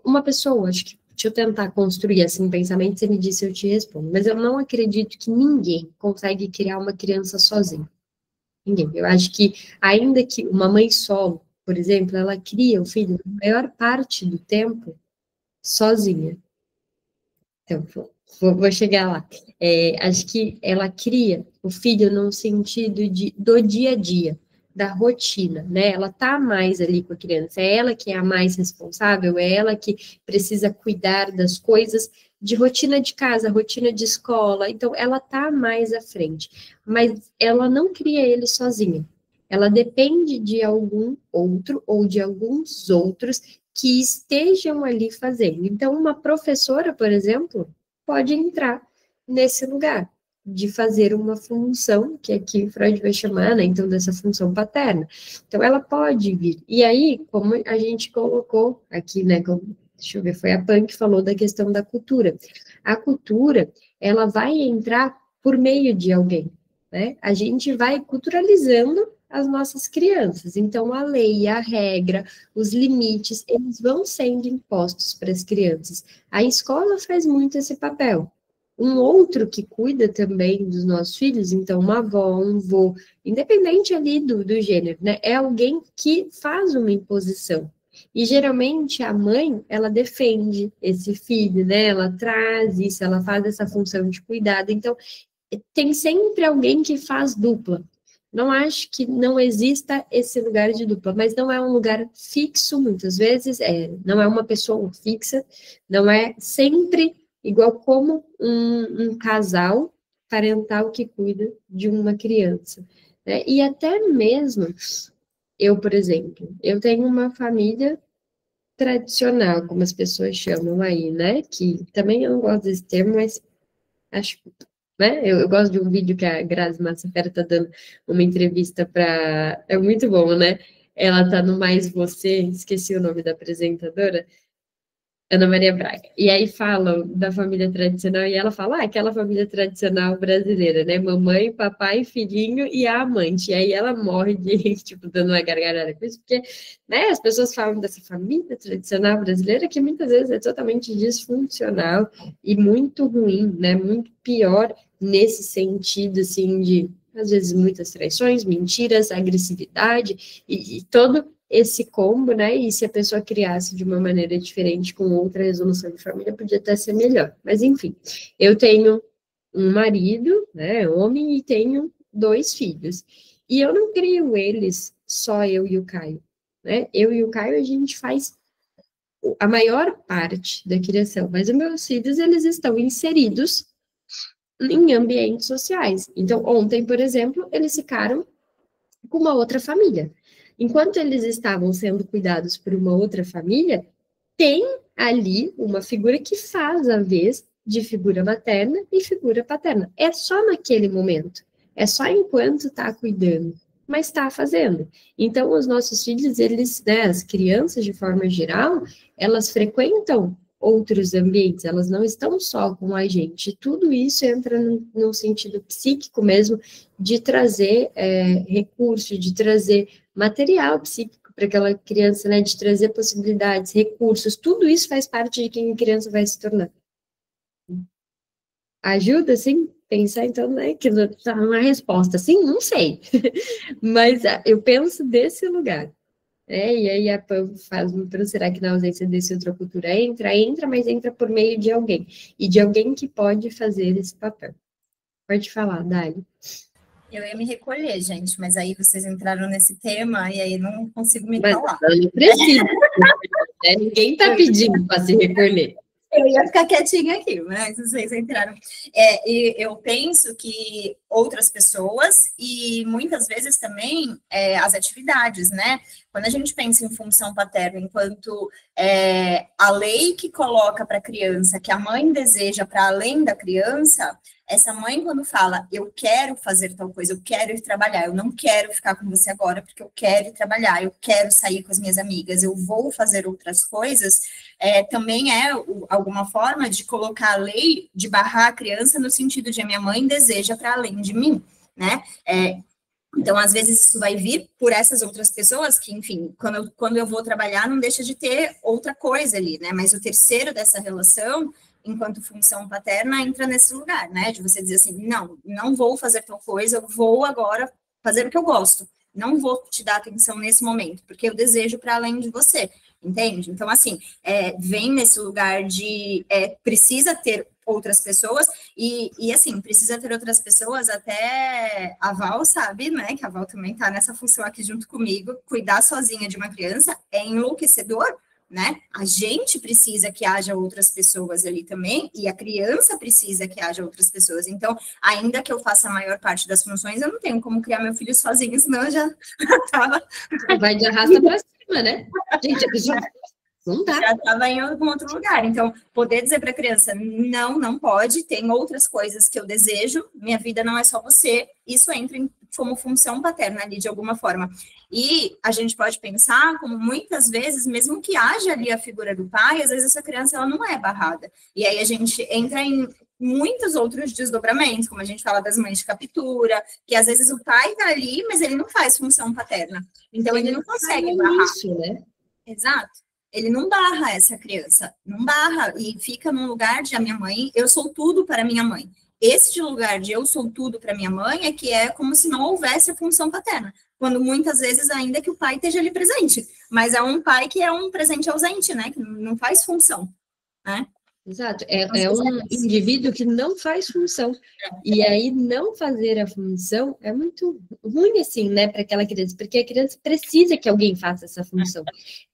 uma pessoa, acho que, deixa eu tentar construir assim um pensamento, você me disse, eu te respondo, mas eu não acredito que ninguém consegue criar uma criança sozinho. Ninguém. Eu acho que, ainda que uma mãe solo, por exemplo, ela cria o filho, a maior parte do tempo, sozinha. Então, vou chegar lá. Acho que ela cria o filho num sentido do dia a dia, da rotina, né? Ela tá mais ali com a criança, é ela que é a mais responsável, é ela que precisa cuidar das coisas de rotina de casa, rotina de escola, então ela tá mais à frente, mas ela não cria ele sozinha. Ela depende de algum outro ou de alguns outros que estejam ali fazendo. Então, uma professora, por exemplo, pode entrar nesse lugar de fazer uma função, que aqui Freud vai chamar, né, então, dessa função paterna. Então, ela pode vir. E aí, como a gente colocou aqui, né, deixa eu ver, foi a Pan que falou da questão da cultura. A cultura, ela vai entrar por meio de alguém, né? A gente vai culturalizando as nossas crianças. Então, a lei, a regra, os limites, eles vão sendo impostos para as crianças. A escola faz muito esse papel. Um outro que cuida também dos nossos filhos, então uma avó, um vô, independente ali do gênero, né? É alguém que faz uma imposição. E geralmente a mãe, ela defende esse filho, né? Ela traz isso, ela faz essa função de cuidado. Então, tem sempre alguém que faz dupla. Não acho que não exista esse lugar de dupla, mas não é um lugar fixo, muitas vezes, não é uma pessoa fixa, não é sempre igual como um casal parental que cuida de uma criança, né? E até mesmo, eu, por exemplo, eu tenho uma família tradicional, como as pessoas chamam aí, né? Que também eu não gosto desse termo, mas acho, né? Eu gosto de um vídeo que a Grazi Massafera tá dando uma entrevista para. É muito bom, né? Ela tá no Mais Você, esqueci o nome da apresentadora. Ana Maria Braga. E aí falam da família tradicional, e ela fala, aquela família tradicional brasileira, né? Mamãe, papai, filhinho e a amante. E aí ela morre de, tipo, dando uma gargalhada com isso, porque, né, as pessoas falam dessa família tradicional brasileira que muitas vezes é totalmente disfuncional e muito ruim, né? Muito pior nesse sentido, assim, de, às vezes, muitas traições, mentiras, agressividade e todo esse combo, né? E se a pessoa criasse de uma maneira diferente, com outra resolução de família, podia até ser melhor. Mas, enfim, eu tenho um marido, né, homem, e tenho 2 filhos. E eu não crio eles só eu e o Caio, né? Eu e o Caio, a gente faz a maior parte da criação, mas os meus filhos, eles estão inseridos em ambientes sociais. Então, ontem, por exemplo, eles ficaram com uma outra família. Enquanto eles estavam sendo cuidados por uma outra família, tem ali uma figura que faz a vez de figura materna e figura paterna. É só naquele momento, é só enquanto está cuidando, mas está fazendo. Então, os nossos filhos, eles, né, as crianças, de forma geral, elas frequentam outros ambientes, elas não estão só com a gente. Tudo isso entra no sentido psíquico mesmo, de trazer recurso, de trazer material psíquico para aquela criança, né, de trazer possibilidades, recursos, tudo isso faz parte de quem a criança vai se tornar. Ajuda, sim? Pensar, então, né, que não tá uma resposta, sim, não sei, mas eu penso desse lugar. E aí a PAN faz será que na ausência desse outra cultura entra, mas entra por meio de alguém, e de alguém que pode fazer esse papel. Pode falar, Dali. Eu ia me recolher, gente, mas aí vocês entraram nesse tema e aí não consigo me calar. Eu não preciso, né? Ninguém está pedindo para se recolher. Eu ia ficar quietinha aqui, mas vocês entraram. E eu penso que outras pessoas, e muitas vezes também as atividades, né? Quando a gente pensa em função paterna, enquanto a lei que coloca para a criança, que a mãe deseja para além da criança, essa mãe, quando fala, eu quero fazer tal coisa, eu quero ir trabalhar, eu não quero ficar com você agora, porque eu quero ir trabalhar, eu quero sair com as minhas amigas, eu vou fazer outras coisas, também é alguma forma de colocar a lei, de barrar a criança no sentido de a minha mãe deseja para além de mim, né? Então, às vezes, isso vai vir por essas outras pessoas que, enfim, quando eu vou trabalhar, não deixa de ter outra coisa ali, né? Mas o terceiro dessa relação, enquanto função paterna, entra nesse lugar, né? De você dizer assim, não vou fazer tal coisa, eu vou agora fazer o que eu gosto. Não vou te dar atenção nesse momento, porque eu desejo para além de você, entende? Então, assim, vem nesse lugar de precisa ter outras pessoas, e assim, precisa ter outras pessoas, até a Val sabe, né, que a Val também tá nessa função aqui junto comigo, cuidar sozinha de uma criança é enlouquecedor, né? A gente precisa que haja outras pessoas ali também, e a criança precisa que haja outras pessoas. Então, ainda que eu faça a maior parte das funções, eu não tenho como criar meu filho sozinho, senão eu já tava... Vai de arrasta pra cima, né? Gente, não dá. Já estava em algum outro lugar. Então, poder dizer para a criança, não pode, tem outras coisas que eu desejo, minha vida não é só você, isso entra como função paterna ali, de alguma forma. E a gente pode pensar como muitas vezes, mesmo que haja ali a figura do pai, às vezes essa criança ela não é barrada. E aí a gente entra em muitos outros desdobramentos, como a gente fala das mães de captura, que às vezes o pai está ali, mas ele não faz função paterna. Então, ele não consegue barrar. Isso, né? Exato. Ele não barra essa criança, não barra, e fica num lugar de a minha mãe, eu sou tudo para minha mãe. Esse lugar de eu sou tudo para minha mãe é que é como se não houvesse a função paterna, quando muitas vezes ainda que o pai esteja ali presente, mas é um pai que é um presente ausente, né, que não faz função, né? Exato, é um indivíduo que não faz função, e aí não fazer a função é muito ruim, assim, né, para aquela criança, porque a criança precisa que alguém faça essa função,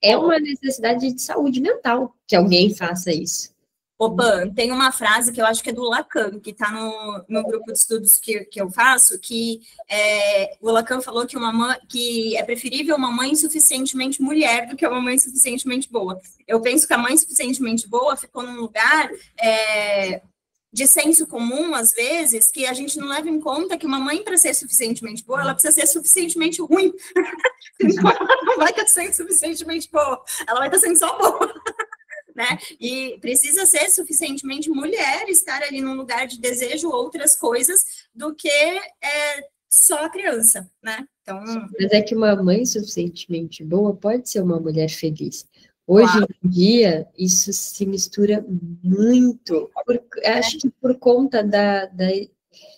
é uma necessidade de saúde mental que alguém faça isso. Opa, tem uma frase que eu acho que é do Lacan, que está no grupo de estudos que eu faço, que o Lacan falou que é preferível uma mãe suficientemente mulher do que uma mãe suficientemente boa. Eu penso que a mãe suficientemente boa ficou num lugar de senso comum, às vezes, que a gente não leva em conta que uma mãe, para ser suficientemente boa, ela precisa ser suficientemente ruim. Então, ela não vai estar sendo suficientemente boa, ela vai estar sendo só boa. né? E precisa ser suficientemente mulher, estar ali num lugar de desejo outras coisas do que só a criança, né? Então, mas é que uma mãe suficientemente boa pode ser uma mulher feliz. Hoje claro, em dia, isso se mistura muito, acho que por conta da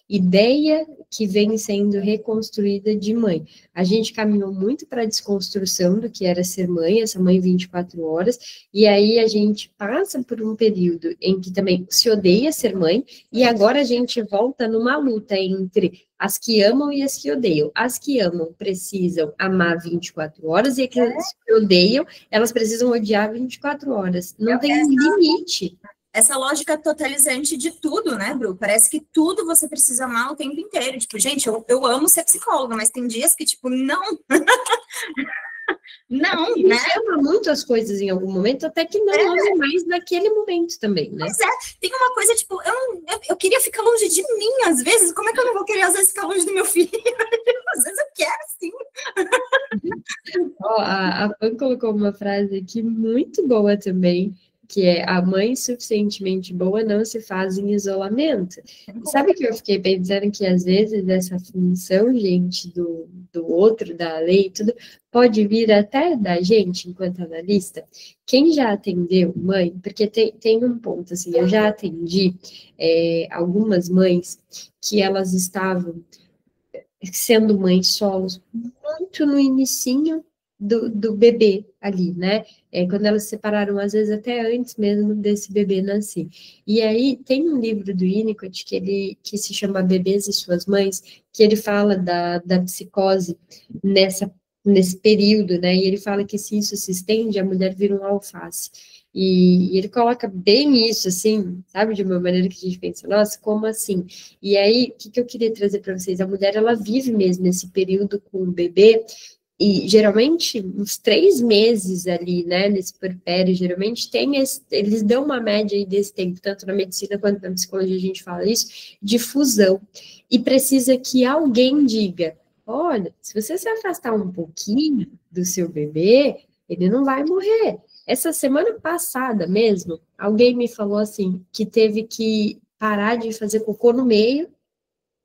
ideia que vem sendo reconstruída de mãe. A gente caminhou muito para a desconstrução do que era ser mãe, essa mãe 24 horas, e aí a gente passa por um período em que também se odeia ser mãe, e agora a gente volta numa luta entre as que amam e as que odeiam. As que amam precisam amar 24 horas, e as que odeiam, elas precisam odiar 24 horas. Não tem limite. Essa lógica totalizante de tudo, né, Bru? Parece que tudo você precisa amar o tempo inteiro. Tipo, gente, eu amo ser psicóloga, mas tem dias que, tipo, não. Não, né? A gente ama muito as coisas em algum momento, até que não ama mais naquele momento também, né? Pois tem uma coisa, tipo, eu queria ficar longe de mim, às vezes. Como é que eu não vou querer, às vezes, ficar longe do meu filho? Às vezes eu quero, sim. A Pan colocou uma frase aqui muito boa também, que é: a mãe suficientemente boa não se faz em isolamento. E sabe que eu fiquei pensando que às vezes essa função, gente, do outro, da lei e tudo, pode vir até da gente, enquanto analista. Quem já atendeu mãe, porque tem um ponto, assim, eu já atendi algumas mães que elas estavam sendo mães solos muito no inicinho do bebê ali, né? Quando elas se separaram, às vezes até antes mesmo desse bebê nascer. E aí tem um livro do Winnicott que se chama Bebês e Suas Mães, que ele fala da psicose nesse período, né? E ele fala que se isso se estende, a mulher vira um alface. E ele coloca bem isso, assim, sabe? De uma maneira que a gente pensa, nossa, como assim? E aí, o que eu queria trazer para vocês? A mulher, ela vive mesmo esse período com o bebê, e geralmente, uns 3 meses ali, né, nesse puerpério, geralmente eles dão uma média aí desse tempo, tanto na medicina quanto na psicologia a gente fala isso, de fusão. E precisa que alguém diga: olha, se você se afastar um pouquinho do seu bebê, ele não vai morrer. Essa semana passada mesmo, alguém me falou assim, que teve que parar de fazer cocô no meio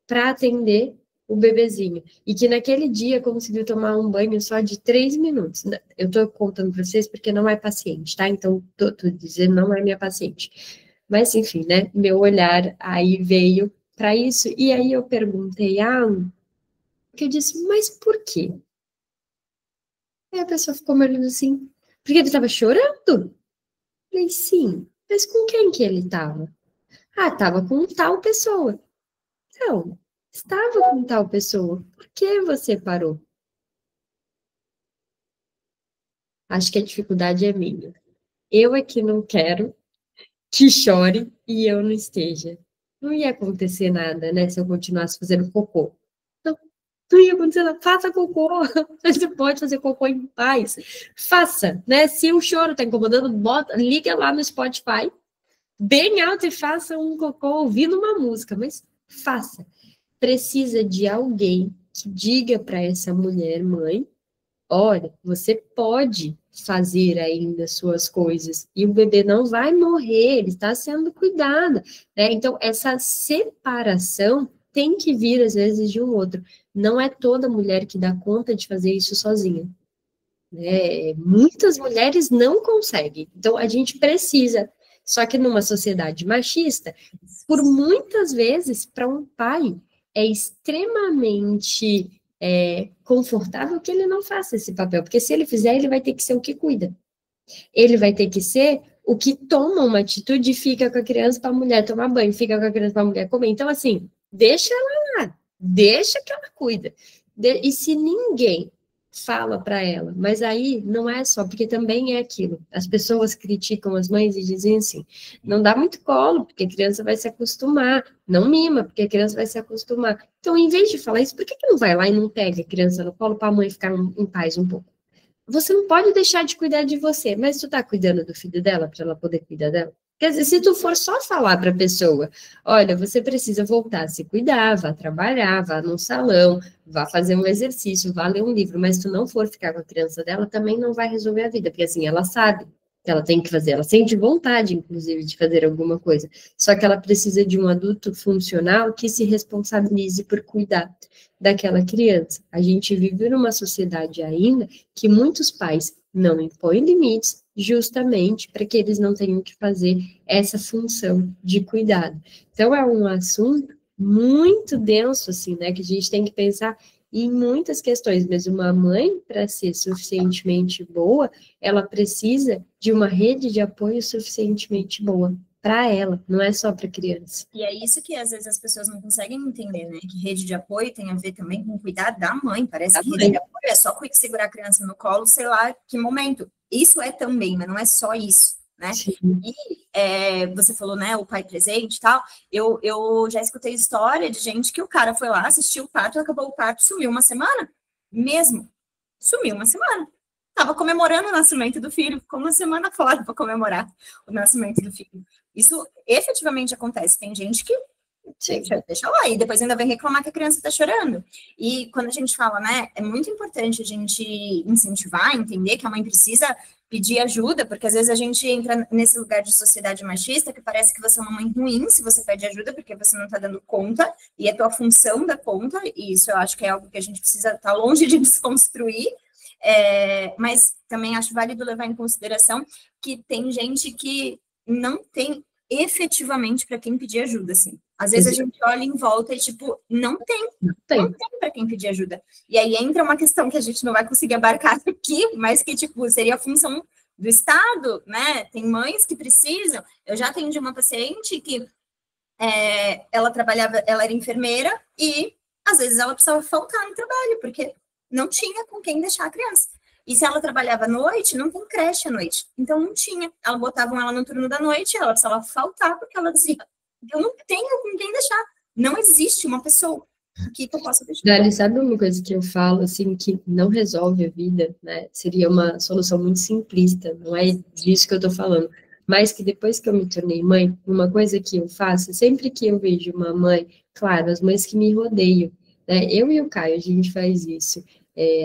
para atender o bebezinho. E que naquele dia conseguiu tomar um banho só de 3 minutos. Eu estou contando para vocês porque não é paciente, tá? Então, tô dizendo, não é minha paciente. Mas, enfim, né? Meu olhar aí veio para isso. E aí eu perguntei, que eu disse, mas por quê? Aí a pessoa ficou me olhando assim, porque ele estava chorando? Falei, sim, mas com quem que ele estava? Estava com tal pessoa. Então, estava com tal pessoa, por que você parou? Acho que a dificuldade é minha. Eu é que não quero que chore e eu não esteja. Não ia acontecer nada, né, se eu continuasse fazendo cocô. Não ia acontecer nada. Faça cocô. Você pode fazer cocô em paz. Faça, né? Se o choro está incomodando, liga lá no Spotify, bem alto, e faça um cocô ouvindo uma música, mas faça. Precisa de alguém que diga para essa mulher, mãe, olha, você pode fazer ainda suas coisas e o bebê não vai morrer, ele está sendo cuidado, né? Então, essa separação tem que vir, às vezes, de um outro. Não é toda mulher que dá conta de fazer isso sozinha, né? Muitas mulheres não conseguem. Então, a gente precisa. Só que numa sociedade machista, por muitas vezes, para um pai, é extremamente confortável que ele não faça esse papel, porque se ele fizer, ele vai ter que ser o que cuida. Ele vai ter que ser o que toma uma atitude e fica com a criança para a mulher tomar banho, fica com a criança para a mulher comer. Então, assim, deixa ela lá, deixa que ela cuida. E se ninguém fala para ela, mas aí não é só, porque também é aquilo. As pessoas criticam as mães e dizem assim, não dá muito colo, porque a criança vai se acostumar, não mima, porque a criança vai se acostumar. Então, em vez de falar isso, por que não vai lá e não pega a criança no colo para a mãe ficar em paz um pouco? Você não pode deixar de cuidar de você, mas tu tá cuidando do filho dela para ela poder cuidar dela? Quer dizer, se tu for só falar para a pessoa, olha, você precisa voltar a se cuidar, vá trabalhar, vá num salão, vá fazer um exercício, vá ler um livro, mas tu não for ficar com a criança dela, também não vai resolver a vida, porque assim, ela sabe, que ela tem que fazer, ela sente vontade, inclusive, de fazer alguma coisa, só que ela precisa de um adulto funcional que se responsabilize por cuidar daquela criança. A gente vive numa sociedade ainda que muitos pais não impõem limites justamente para que eles não tenham que fazer essa função de cuidado. Então, é um assunto muito denso, assim, né, que a gente tem que pensar em muitas questões, mas uma mãe, para ser suficientemente boa, ela precisa de uma rede de apoio suficientemente boa para ela, não é só para a criança. E é isso que às vezes as pessoas não conseguem entender, né? Que rede de apoio tem a ver também com cuidar da mãe. Parece que rede de apoio é só segurar a criança no colo, sei lá que momento. Isso é também, mas não é só isso, né? Sim. E você falou, né, o pai presente e tal. Eu já escutei história de gente que o cara foi lá, assistiu o parto, acabou o parto, sumiu uma semana. Mesmo. Sumiu uma semana. Tava comemorando o nascimento do filho, ficou uma semana fora para comemorar o nascimento do filho. Isso efetivamente acontece. Tem gente que deixa lá e depois ainda vem reclamar que a criança está chorando. E quando a gente fala, né, é muito importante a gente incentivar, entender que a mãe precisa pedir ajuda, porque às vezes a gente entra nesse lugar de sociedade machista que parece que você é uma mãe ruim se você pede ajuda porque você não está dando conta e é tua função dar conta, e isso eu acho que é algo que a gente precisa estar longe de desconstruir. Mas também acho válido levar em consideração que tem gente que não tem efetivamente para quem pedir ajuda, assim. Às vezes a gente olha em volta e, tipo, não tem para quem pedir ajuda. E aí entra uma questão que a gente não vai conseguir abarcar aqui, mas que, tipo, seria a função do Estado, né? Tem mães que precisam. Eu já atendi uma paciente que ela trabalhava, ela era enfermeira e, às vezes, ela precisava faltar no trabalho, porque não tinha com quem deixar a criança. E se ela trabalhava à noite, não tem creche à noite. Então, não tinha. Ela botavam ela no turno da noite, ela precisava faltar, porque ela dizia, eu não tenho com quem deixar. Não existe uma pessoa aqui que eu possa deixar. Dali, sabe uma coisa que eu falo, assim, que não resolve a vida, né? Seria uma solução muito simplista, não é disso que eu tô falando. Mas que depois que eu me tornei mãe, uma coisa que eu faço, sempre que eu vejo uma mãe, claro, as mães que me rodeiam, né? Eu e o Caio, a gente faz isso.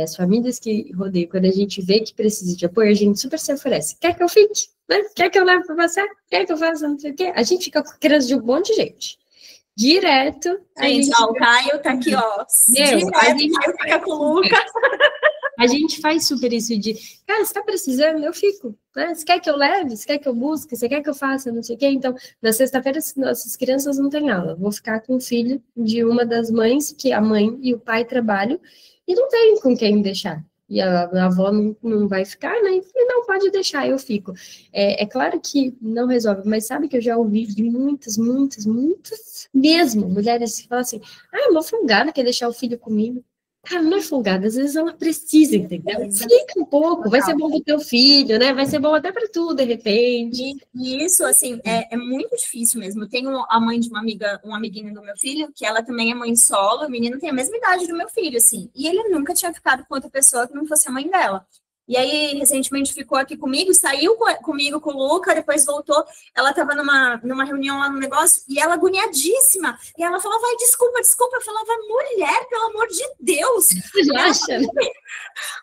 As famílias que rodeiam, quando a gente vê que precisa de apoio, a gente super se oferece. Quer que eu fique? Né? Quer que eu leve para você? Quer que eu faça não sei o quê? A gente fica com criança de um monte de gente. Direto. Gente, o Caio tá aqui, ó. Direto, a gente Caio fica com o Lucas. A gente faz super isso de, cara, você tá precisando? Eu fico. Né? Você quer que eu leve? Você quer que eu busque? Você quer que eu faça? Não sei o quê. Então, na sexta-feira, nossas crianças não têm aula. Vou ficar com o filho de uma das mães, que a mãe e o pai trabalham, e não tem com quem deixar. E a avó não vai ficar, né? E não pode deixar, eu fico. É claro que não resolve, mas sabe que eu já ouvi de muitas mesmo, mulheres que falam assim, uma folgada quer deixar o filho comigo. Cara, não é folgada, às vezes ela precisa, entendeu? Fica um pouco, vai ser bom pro teu filho, né? Vai ser bom até para tu, de repente. E isso, assim, é muito difícil mesmo. Eu tenho a mãe de uma amiga, um amiguinho do meu filho, que ela também é mãe solo, o menino tem a mesma idade do meu filho, assim, e ele nunca tinha ficado com outra pessoa que não fosse a mãe dela. E aí, recentemente, ficou aqui comigo, saiu comigo com o Luca, depois voltou, ela estava numa reunião lá no negócio, e ela agoniadíssima, e ela falou, vai, desculpa, eu falava, mulher, pelo amor de Deus!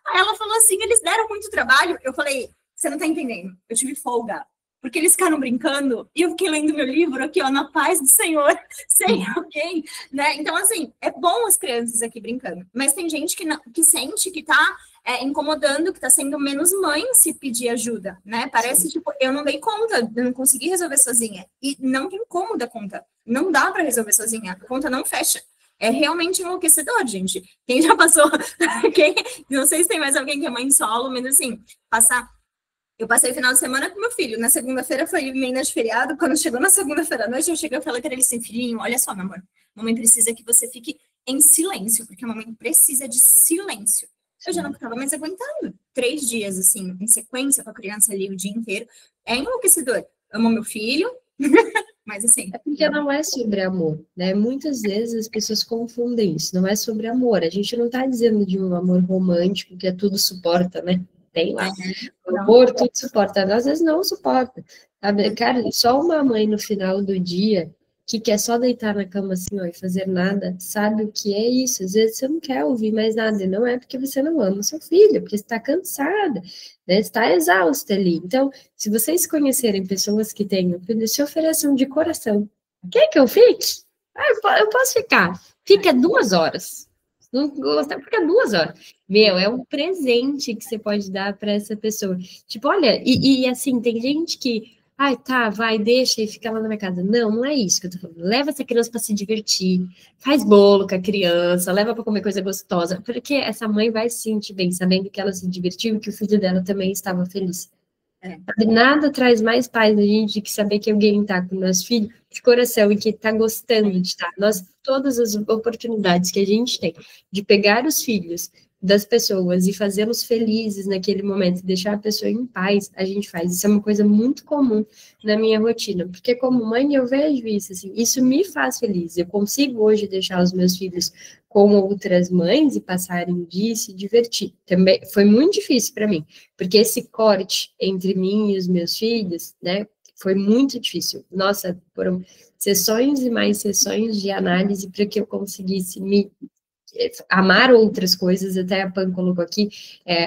Aí ela falou assim, eles deram muito trabalho, eu falei, você não tá entendendo, eu tive folga, porque eles ficaram brincando, e eu fiquei lendo meu livro aqui, ó, na paz do Senhor, sem alguém, né? Então, assim, é bom as crianças aqui brincando, mas tem gente que sente que tá incomodando, que tá sendo menos mãe se pedir ajuda, né? Parece, tipo, eu não dei conta, eu não consegui resolver sozinha. E não tem como dar conta. Não dá para resolver sozinha. A conta não fecha. É realmente enlouquecedor, gente. Quem já passou... não sei se tem mais alguém que é mãe solo, mas assim, eu passei o final de semana com meu filho. Na segunda-feira foi emenda de feriado. Quando chegou na segunda-feira à noite, eu cheguei e falei para ele assim, filhinho, olha só, meu amor, mamãe precisa que você fique em silêncio, porque a mamãe precisa de silêncio. Eu já não estava mais aguentando. 3 dias, assim, em sequência com a criança ali o dia inteiro. É enlouquecedor. Amo meu filho, mas assim... É porque não é sobre amor, né? Muitas vezes as pessoas confundem isso. Não é sobre amor. A gente não está dizendo de um amor romântico que tudo suporta, né? Tem lá. O amor tudo suporta. Às vezes não suporta. Sabe? Cara, só uma mãe no final do dia que quer só deitar na cama assim, ó, e fazer nada, sabe o que é isso. Às vezes você não quer ouvir mais nada, e não é porque você não ama o seu filho, porque você está cansada, né? Está exausta ali. Então, se vocês conhecerem pessoas que têm filho, se ofereçam de coração. Quer que eu fique? Eu posso ficar. Fica 2 horas. Não gosta, fica 2 horas. Meu, é um presente que você pode dar para essa pessoa. Tipo, olha, e assim, tem gente que ai, tá, vai, deixa e fica lá na minha casa. Não, não é isso que eu tô falando. Leva essa criança para se divertir, faz bolo com a criança, leva para comer coisa gostosa, porque essa mãe vai se sentir bem, sabendo que ela se divertiu e que o filho dela também estava feliz. Nada traz mais paz a gente do que saber que alguém está com o nosso filho de coração e que está gostando de estar. Nós, todas as oportunidades que a gente tem de pegar os filhos das pessoas e fazê-los felizes naquele momento, deixar a pessoa em paz, a gente faz. Isso é uma coisa muito comum na minha rotina, porque como mãe eu vejo isso, assim, isso me faz feliz. Eu consigo hoje deixar os meus filhos com outras mães e passarem o dia e se divertir. Também foi muito difícil para mim, porque esse corte entre mim e os meus filhos, né, foi muito difícil. Nossa, foram sessões e mais sessões de análise para que eu conseguisse me amar outras coisas. Até a Pan colocou aqui,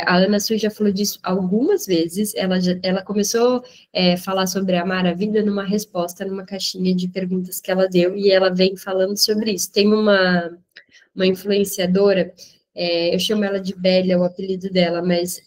a Ana Sui já falou disso algumas vezes, ela começou a falar sobre amar a vida numa resposta, numa caixinha de perguntas que ela deu, e ela vem falando sobre isso. Tem uma influenciadora, eu chamo ela de Bélia, o apelido dela, mas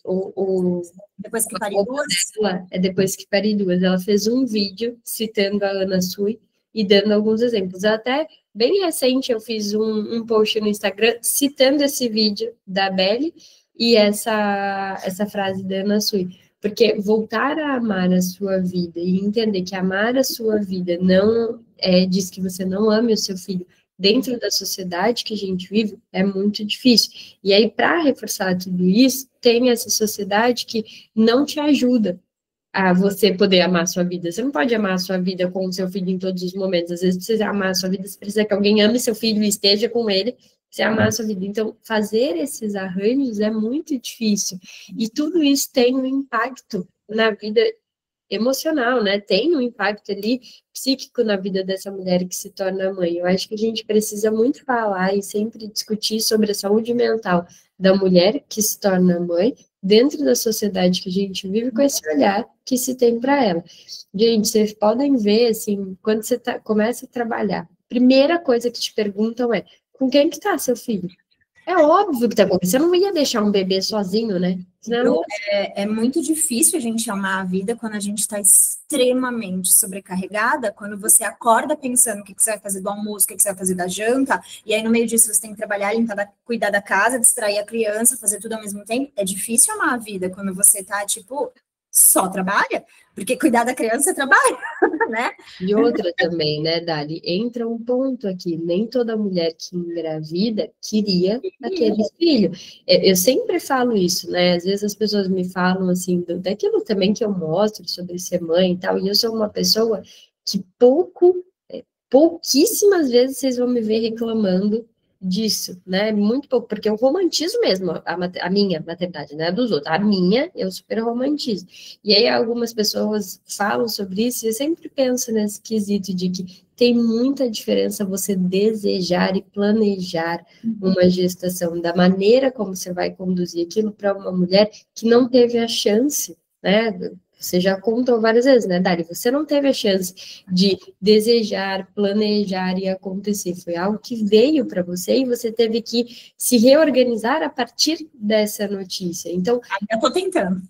Depois que pariu duas? Dela é Depois que Pari Duas. Ela fez um vídeo citando a Ana Sui e dando alguns exemplos. Até bem recente eu fiz um post no Instagram citando esse vídeo da Bélia e essa frase da Ana Sui. Porque voltar a amar a sua vida e entender que amar a sua vida não diz que você não ame o seu filho, dentro da sociedade que a gente vive, é muito difícil. E aí, para reforçar tudo isso, tem essa sociedade que não te ajuda a você poder amar a sua vida. Você não pode amar a sua vida com o seu filho em todos os momentos. Às vezes, pra você amar a sua vida, você precisa que alguém ame seu filho e esteja com ele, pra você amar a sua vida. Então, fazer esses arranjos é muito difícil. E tudo isso tem um impacto na vida emocional, né? Tem um impacto ali psíquico na vida dessa mulher que se torna mãe. Eu acho que a gente precisa muito falar e sempre discutir sobre a saúde mental da mulher que se torna mãe dentro da sociedade que a gente vive, com esse olhar que se tem para ela. Gente, vocês podem ver, assim, quando você começa a trabalhar, primeira coisa que te perguntam é: com quem que tá seu filho? É óbvio que tá bom. Você não ia deixar um bebê sozinho, né? Então, é muito difícil a gente amar a vida quando a gente está extremamente sobrecarregada, quando você acorda pensando o que você vai fazer do almoço, o que você vai fazer da janta, e aí no meio disso você tem que trabalhar, limpar, cuidar da casa, distrair a criança, fazer tudo ao mesmo tempo. É difícil amar a vida quando você tá, tipo, só trabalha, porque cuidar da criança é trabalho, né? E outra também, né, Dali? Entra um ponto aqui, nem toda mulher que engravida queria aquele filho. Eu sempre falo isso, né? Às vezes as pessoas me falam assim, daquilo também que eu mostro sobre ser mãe e tal, e eu sou uma pessoa que pouquíssimas vezes vocês vão me ver reclamando disso, né? Muito pouco, porque eu romantizo mesmo a minha maternidade, né? Dos outros. A minha, eu super romantizo. E aí algumas pessoas falam sobre isso e eu sempre penso nesse quesito de que tem muita diferença você desejar e planejar uma gestação, da maneira como você vai conduzir aquilo para uma mulher que não teve a chance, né? Você já contou várias vezes, né, Dari? Você não teve a chance de desejar, planejar e acontecer. Foi algo que veio para você e você teve que se reorganizar a partir dessa notícia. Então, eu estou tentando.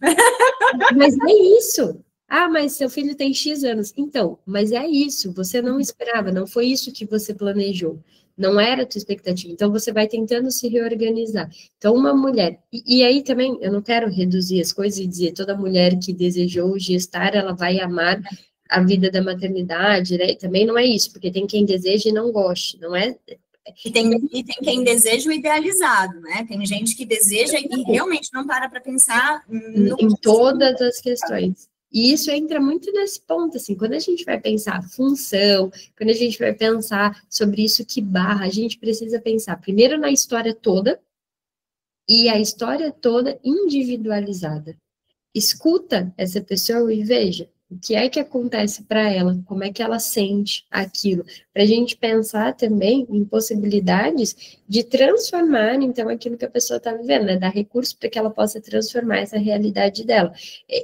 Mas é isso. Ah, mas seu filho tem X anos. Então, mas é isso. Você não esperava, não foi isso que você planejou. Não era a tua expectativa. Então, você vai tentando se reorganizar. Então, uma mulher... E aí também, eu não quero reduzir as coisas e dizer toda mulher que desejou gestar, ela vai amar a vida da maternidade, né? Também não é isso, porque tem quem deseja e não goste, não é... E tem quem deseja o idealizado, né? Tem gente que deseja e realmente não para pensar em todas as questões. E isso entra muito nesse ponto, assim, quando a gente vai pensar função, quando a gente vai pensar sobre isso que barra, a gente precisa pensar primeiro na história toda, e a história toda individualizada. Escuta essa pessoa e veja, O que é que acontece para ela? Como é que ela sente aquilo? Para a gente pensar também em possibilidades de transformar, então, aquilo que a pessoa está vivendo, né? Dar recursos para que ela possa transformar essa realidade dela.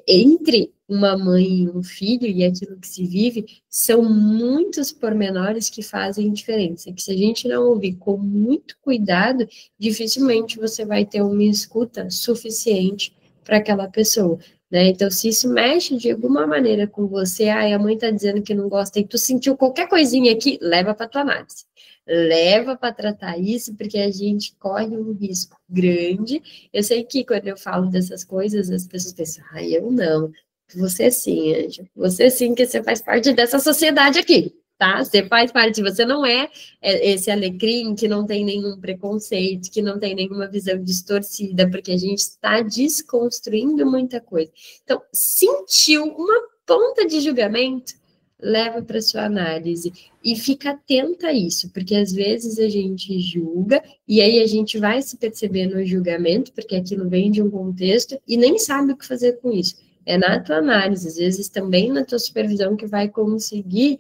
Entre uma mãe e um filho e aquilo que se vive, são muitos pormenores que fazem diferença, que se a gente não ouvir com muito cuidado, dificilmente você vai ter uma escuta suficiente para aquela pessoa. Né? Então, se isso mexe de alguma maneira com você, a mãe está dizendo que não gosta e tu sentiu qualquer coisinha aqui, leva para tua análise. Leva para tratar isso, porque a gente corre um risco grande. Eu sei que quando eu falo dessas coisas, as pessoas pensam, eu não. Você sim, Ângela. Você sim, que você faz parte dessa sociedade aqui. Tá? Você faz parte, você não é esse alecrim que não tem nenhum preconceito, que não tem nenhuma visão distorcida, porque a gente está desconstruindo muita coisa. Então, sentiu uma ponta de julgamento, leva para sua análise e fica atenta a isso, porque às vezes a gente julga e aí a gente vai se perceber no julgamento, porque aquilo vem de um contexto e nem sabe o que fazer com isso. É na tua análise, às vezes também na tua supervisão que vai conseguir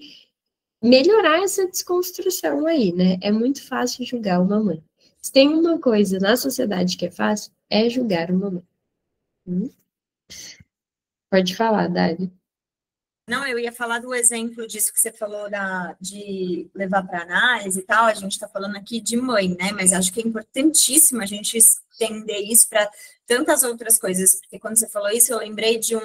melhorar essa desconstrução aí, né? É muito fácil julgar uma mãe. Se tem uma coisa na sociedade que é fácil, é julgar uma mãe. Pode falar, Dani. Não, eu ia falar do exemplo disso que você falou de levar para análise e tal. A gente está falando aqui de mãe, né? Mas acho que é importantíssimo a gente estender isso para tantas outras coisas. Porque quando você falou isso, eu lembrei de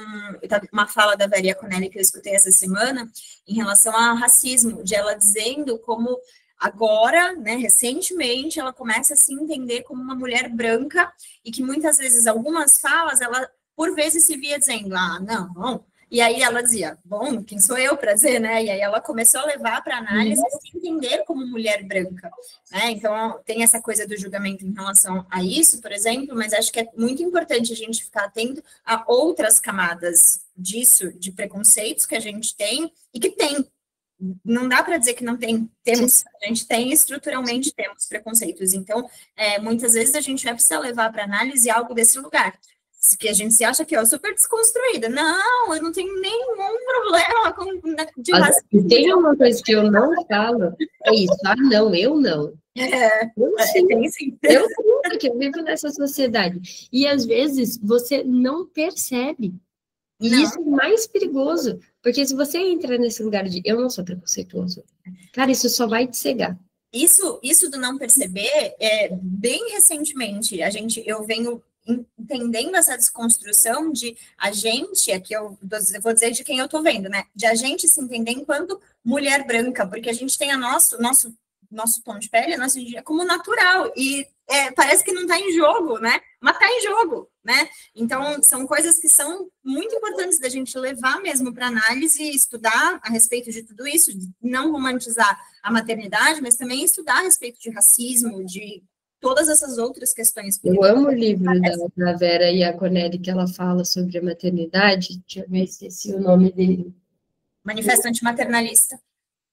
uma fala da Vera Iaconelli que eu escutei essa semana em relação ao racismo, de ela dizendo como agora, né, recentemente, ela começa a se entender como uma mulher branca e que muitas vezes algumas falas, ela por vezes se via dizendo, não. E aí ela dizia, bom, quem sou eu para dizer, né? E aí ela começou a levar para análise se entender como mulher branca, né? Então, tem essa coisa do julgamento em relação a isso, por exemplo, mas acho que é muito importante a gente ficar atento a outras camadas disso, de preconceitos que a gente tem e que tem. Não dá para dizer que não temos, a gente tem, estruturalmente temos preconceitos. Então, muitas vezes a gente vai precisar levar para análise algo desse lugar. Que a gente se acha que é super desconstruída. Não, eu não tenho nenhum problema de racismo. Tem uma coisa que eu não falo, é isso. Não, eu não. Tem sim. Eu sim, porque eu vivo nessa sociedade. E às vezes você não percebe. E não. Isso é mais perigoso. Porque se você entra nesse lugar de eu não sou preconceituoso, cara, isso só vai te cegar. Isso do não perceber, bem recentemente, eu venho entendendo essa desconstrução de a gente, aqui eu vou dizer de quem eu tô vendo, né? De a gente se entender enquanto mulher branca, porque a gente tem nosso tom de pele, a nossa energia como natural, e parece que não tá em jogo, né? Mas tá em jogo, né? Então, são coisas que são muito importantes da gente levar mesmo para análise e estudar a respeito de tudo isso, de não romantizar a maternidade, mas também estudar a respeito de racismo, de todas essas outras questões. Eu amo o livro da Vera Iaconelli, que ela fala sobre a maternidade. Deixa eu ver se esqueci o nome dele. Manifesto Antimaternalista.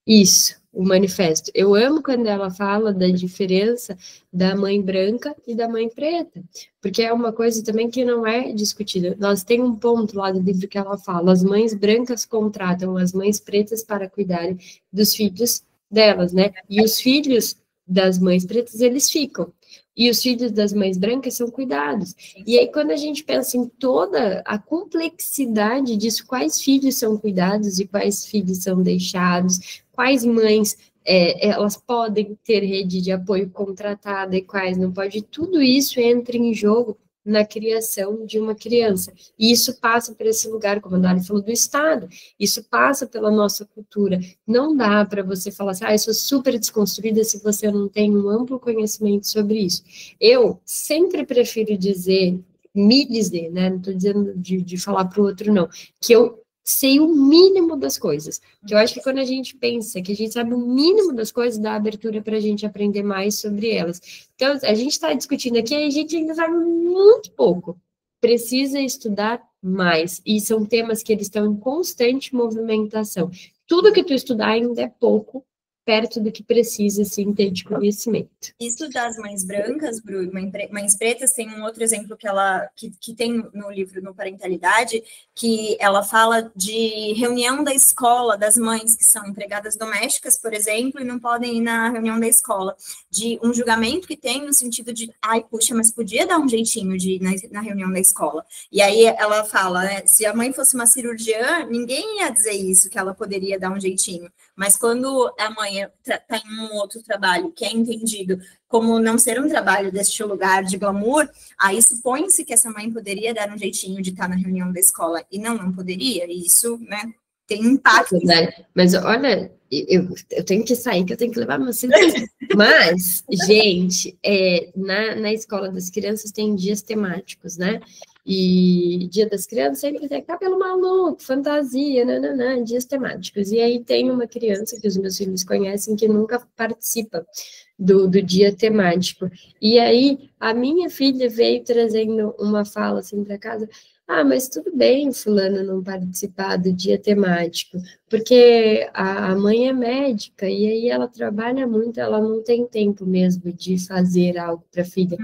Isso, o manifesto. Eu amo quando ela fala da diferença da mãe branca e da mãe preta, porque é uma coisa também que não é discutida. Nós tem um ponto lá do livro que ela fala, as mães brancas contratam as mães pretas para cuidarem dos filhos delas, né? E os filhos das mães pretas, eles ficam. E os filhos das mães brancas são cuidados. E aí, quando a gente pensa em toda a complexidade disso, quais filhos são cuidados e quais filhos são deixados, quais mães elas podem ter rede de apoio contratada e quais não pode, tudo isso entra em jogo na criação de uma criança. E isso passa por esse lugar, como a Dali falou, do Estado. Isso passa pela nossa cultura. Não dá para você falar assim, eu sou super desconstruída se você não tem um amplo conhecimento sobre isso. Eu sempre prefiro me dizer, né? Não estou dizendo de falar para o outro, não, que eu sei o mínimo das coisas. Que eu acho que quando a gente pensa que a gente sabe o mínimo das coisas, dá abertura para a gente aprender mais sobre elas. Então, a gente está discutindo aqui, a gente ainda sabe muito pouco. Precisa estudar mais. E são temas que eles estão em constante movimentação. Tudo que tu estudar ainda é pouco perto do que precisa, assim, ter de conhecimento. Isso das mães brancas, Bru, mães pretas, tem um outro exemplo que tem no livro No Parentalidade, que ela fala de reunião da escola, das mães que são empregadas domésticas, por exemplo, e não podem ir na reunião da escola, de um julgamento que tem no sentido de, ai, puxa, mas podia dar um jeitinho de ir na reunião da escola. E aí ela fala, né, se a mãe fosse uma cirurgiã, ninguém ia dizer isso, que ela poderia dar um jeitinho. Mas quando a mãe está em um outro trabalho que é entendido como não ser um trabalho deste lugar de glamour, aí supõe-se que essa mãe poderia dar um jeitinho de estar na reunião da escola, e não poderia, e isso, né, tem impacto. Mas olha, eu tenho que sair, que eu tenho que levar meu filho. Mas, gente, na escola das crianças tem dias temáticos, né? E Dia das Crianças sempre tem cabelo maluco, fantasia, nananã, dias temáticos. E aí tem uma criança que os meus filhos conhecem que nunca participa do dia temático. E aí a minha filha veio trazendo uma fala assim para casa: ah, mas tudo bem, fulano não participar do dia temático, porque a mãe é médica e aí ela trabalha muito, ela não tem tempo mesmo de fazer algo para a filha.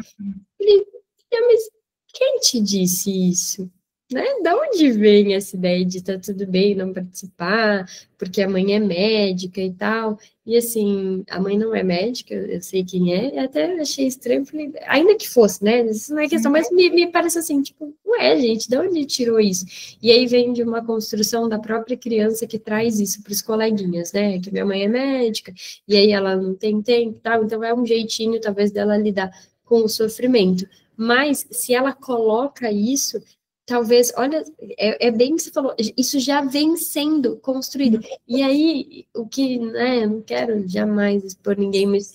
Falei, mas quem te disse isso? Né? Da onde vem essa ideia de tá tudo bem não participar, porque a mãe é médica e tal? E assim, a mãe não é médica, eu sei quem é, até achei estranho, falei, ainda que fosse, né? Isso não é questão, mas me parece assim, tipo, ué, gente, de onde tirou isso? E aí vem de uma construção da própria criança que traz isso para os coleguinhas, né? Que minha mãe é médica, e aí ela não tem tempo e tal, então é um jeitinho, talvez, dela lidar com o sofrimento. Mas, se ela coloca isso, talvez, olha, é bem que você falou, isso já vem sendo construído. E aí, o que, né, eu não quero jamais expor ninguém, mas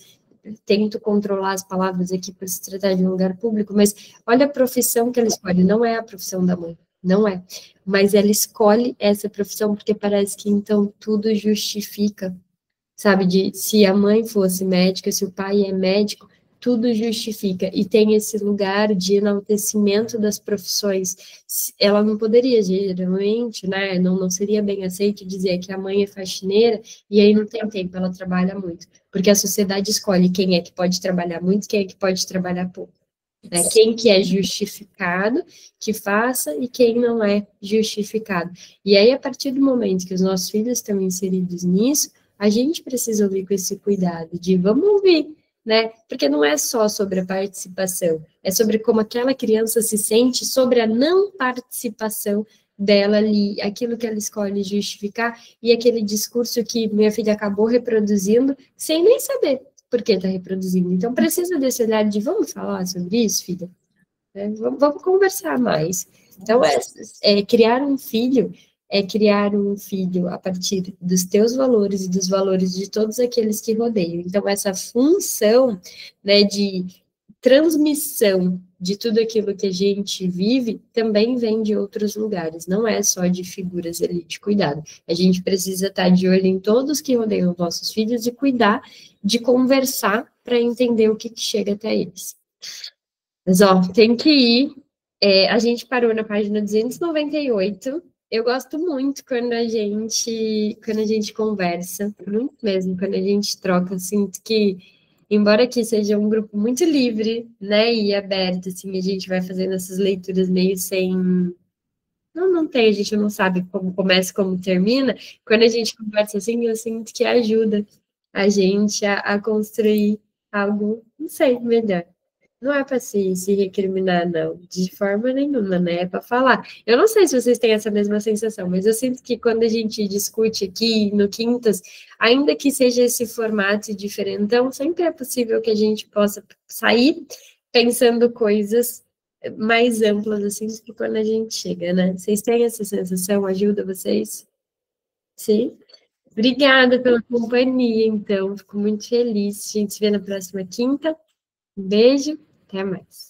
tento controlar as palavras aqui para se tratar de um lugar público, mas olha a profissão que ela escolhe, não é a profissão da mãe, não é. Mas ela escolhe essa profissão porque parece que então tudo justifica, sabe, se a mãe fosse médica, se o pai é médico, tudo justifica, e tem esse lugar de enaltecimento das profissões. Ela não poderia, geralmente, né, não seria bem aceito dizer que a mãe é faxineira, e aí não tem tempo, ela trabalha muito, porque a sociedade escolhe quem é que pode trabalhar muito, quem é que pode trabalhar pouco. Né? Quem que é justificado que faça e quem não é justificado. E aí, a partir do momento que os nossos filhos estão inseridos nisso, a gente precisa ouvir com esse cuidado de vamos ouvir, né? Porque não é só sobre a participação, é sobre como aquela criança se sente sobre a não participação dela ali, aquilo que ela escolhe justificar e aquele discurso que minha filha acabou reproduzindo sem nem saber por que está reproduzindo. Então, precisa desse olhar de vamos falar sobre isso, filha? Vamos conversar mais. Então, criar um filho é criar um filho a partir dos teus valores e dos valores de todos aqueles que rodeiam. Então, essa função, né, de transmissão de tudo aquilo que a gente vive também vem de outros lugares, não é só de figuras ali de cuidado. A gente precisa estar de olho em todos que rodeiam nossos filhos e cuidar de conversar para entender o que chega até eles. Mas, ó, tem que ir. A gente parou na página 298. Eu gosto muito quando a gente conversa, muito mesmo, quando a gente troca, sinto que, embora aqui seja um grupo muito livre, né, e aberto, assim, a gente vai fazendo essas leituras meio sem... Não tem, a gente não sabe como começa, como termina. Quando a gente conversa assim, eu sinto que ajuda a gente a construir algo, não sei, melhor. Não é para se recriminar, não, de forma nenhuma, né? É para falar. Eu não sei se vocês têm essa mesma sensação, mas eu sinto que quando a gente discute aqui no Quintas, ainda que seja esse formato diferentão, sempre é possível que a gente possa sair pensando coisas mais amplas, assim, do que quando a gente chega, né? Vocês têm essa sensação? Ajuda vocês? Sim? Obrigada pela companhia, então. Fico muito feliz. A gente se vê na próxima quinta. Um beijo, até mais.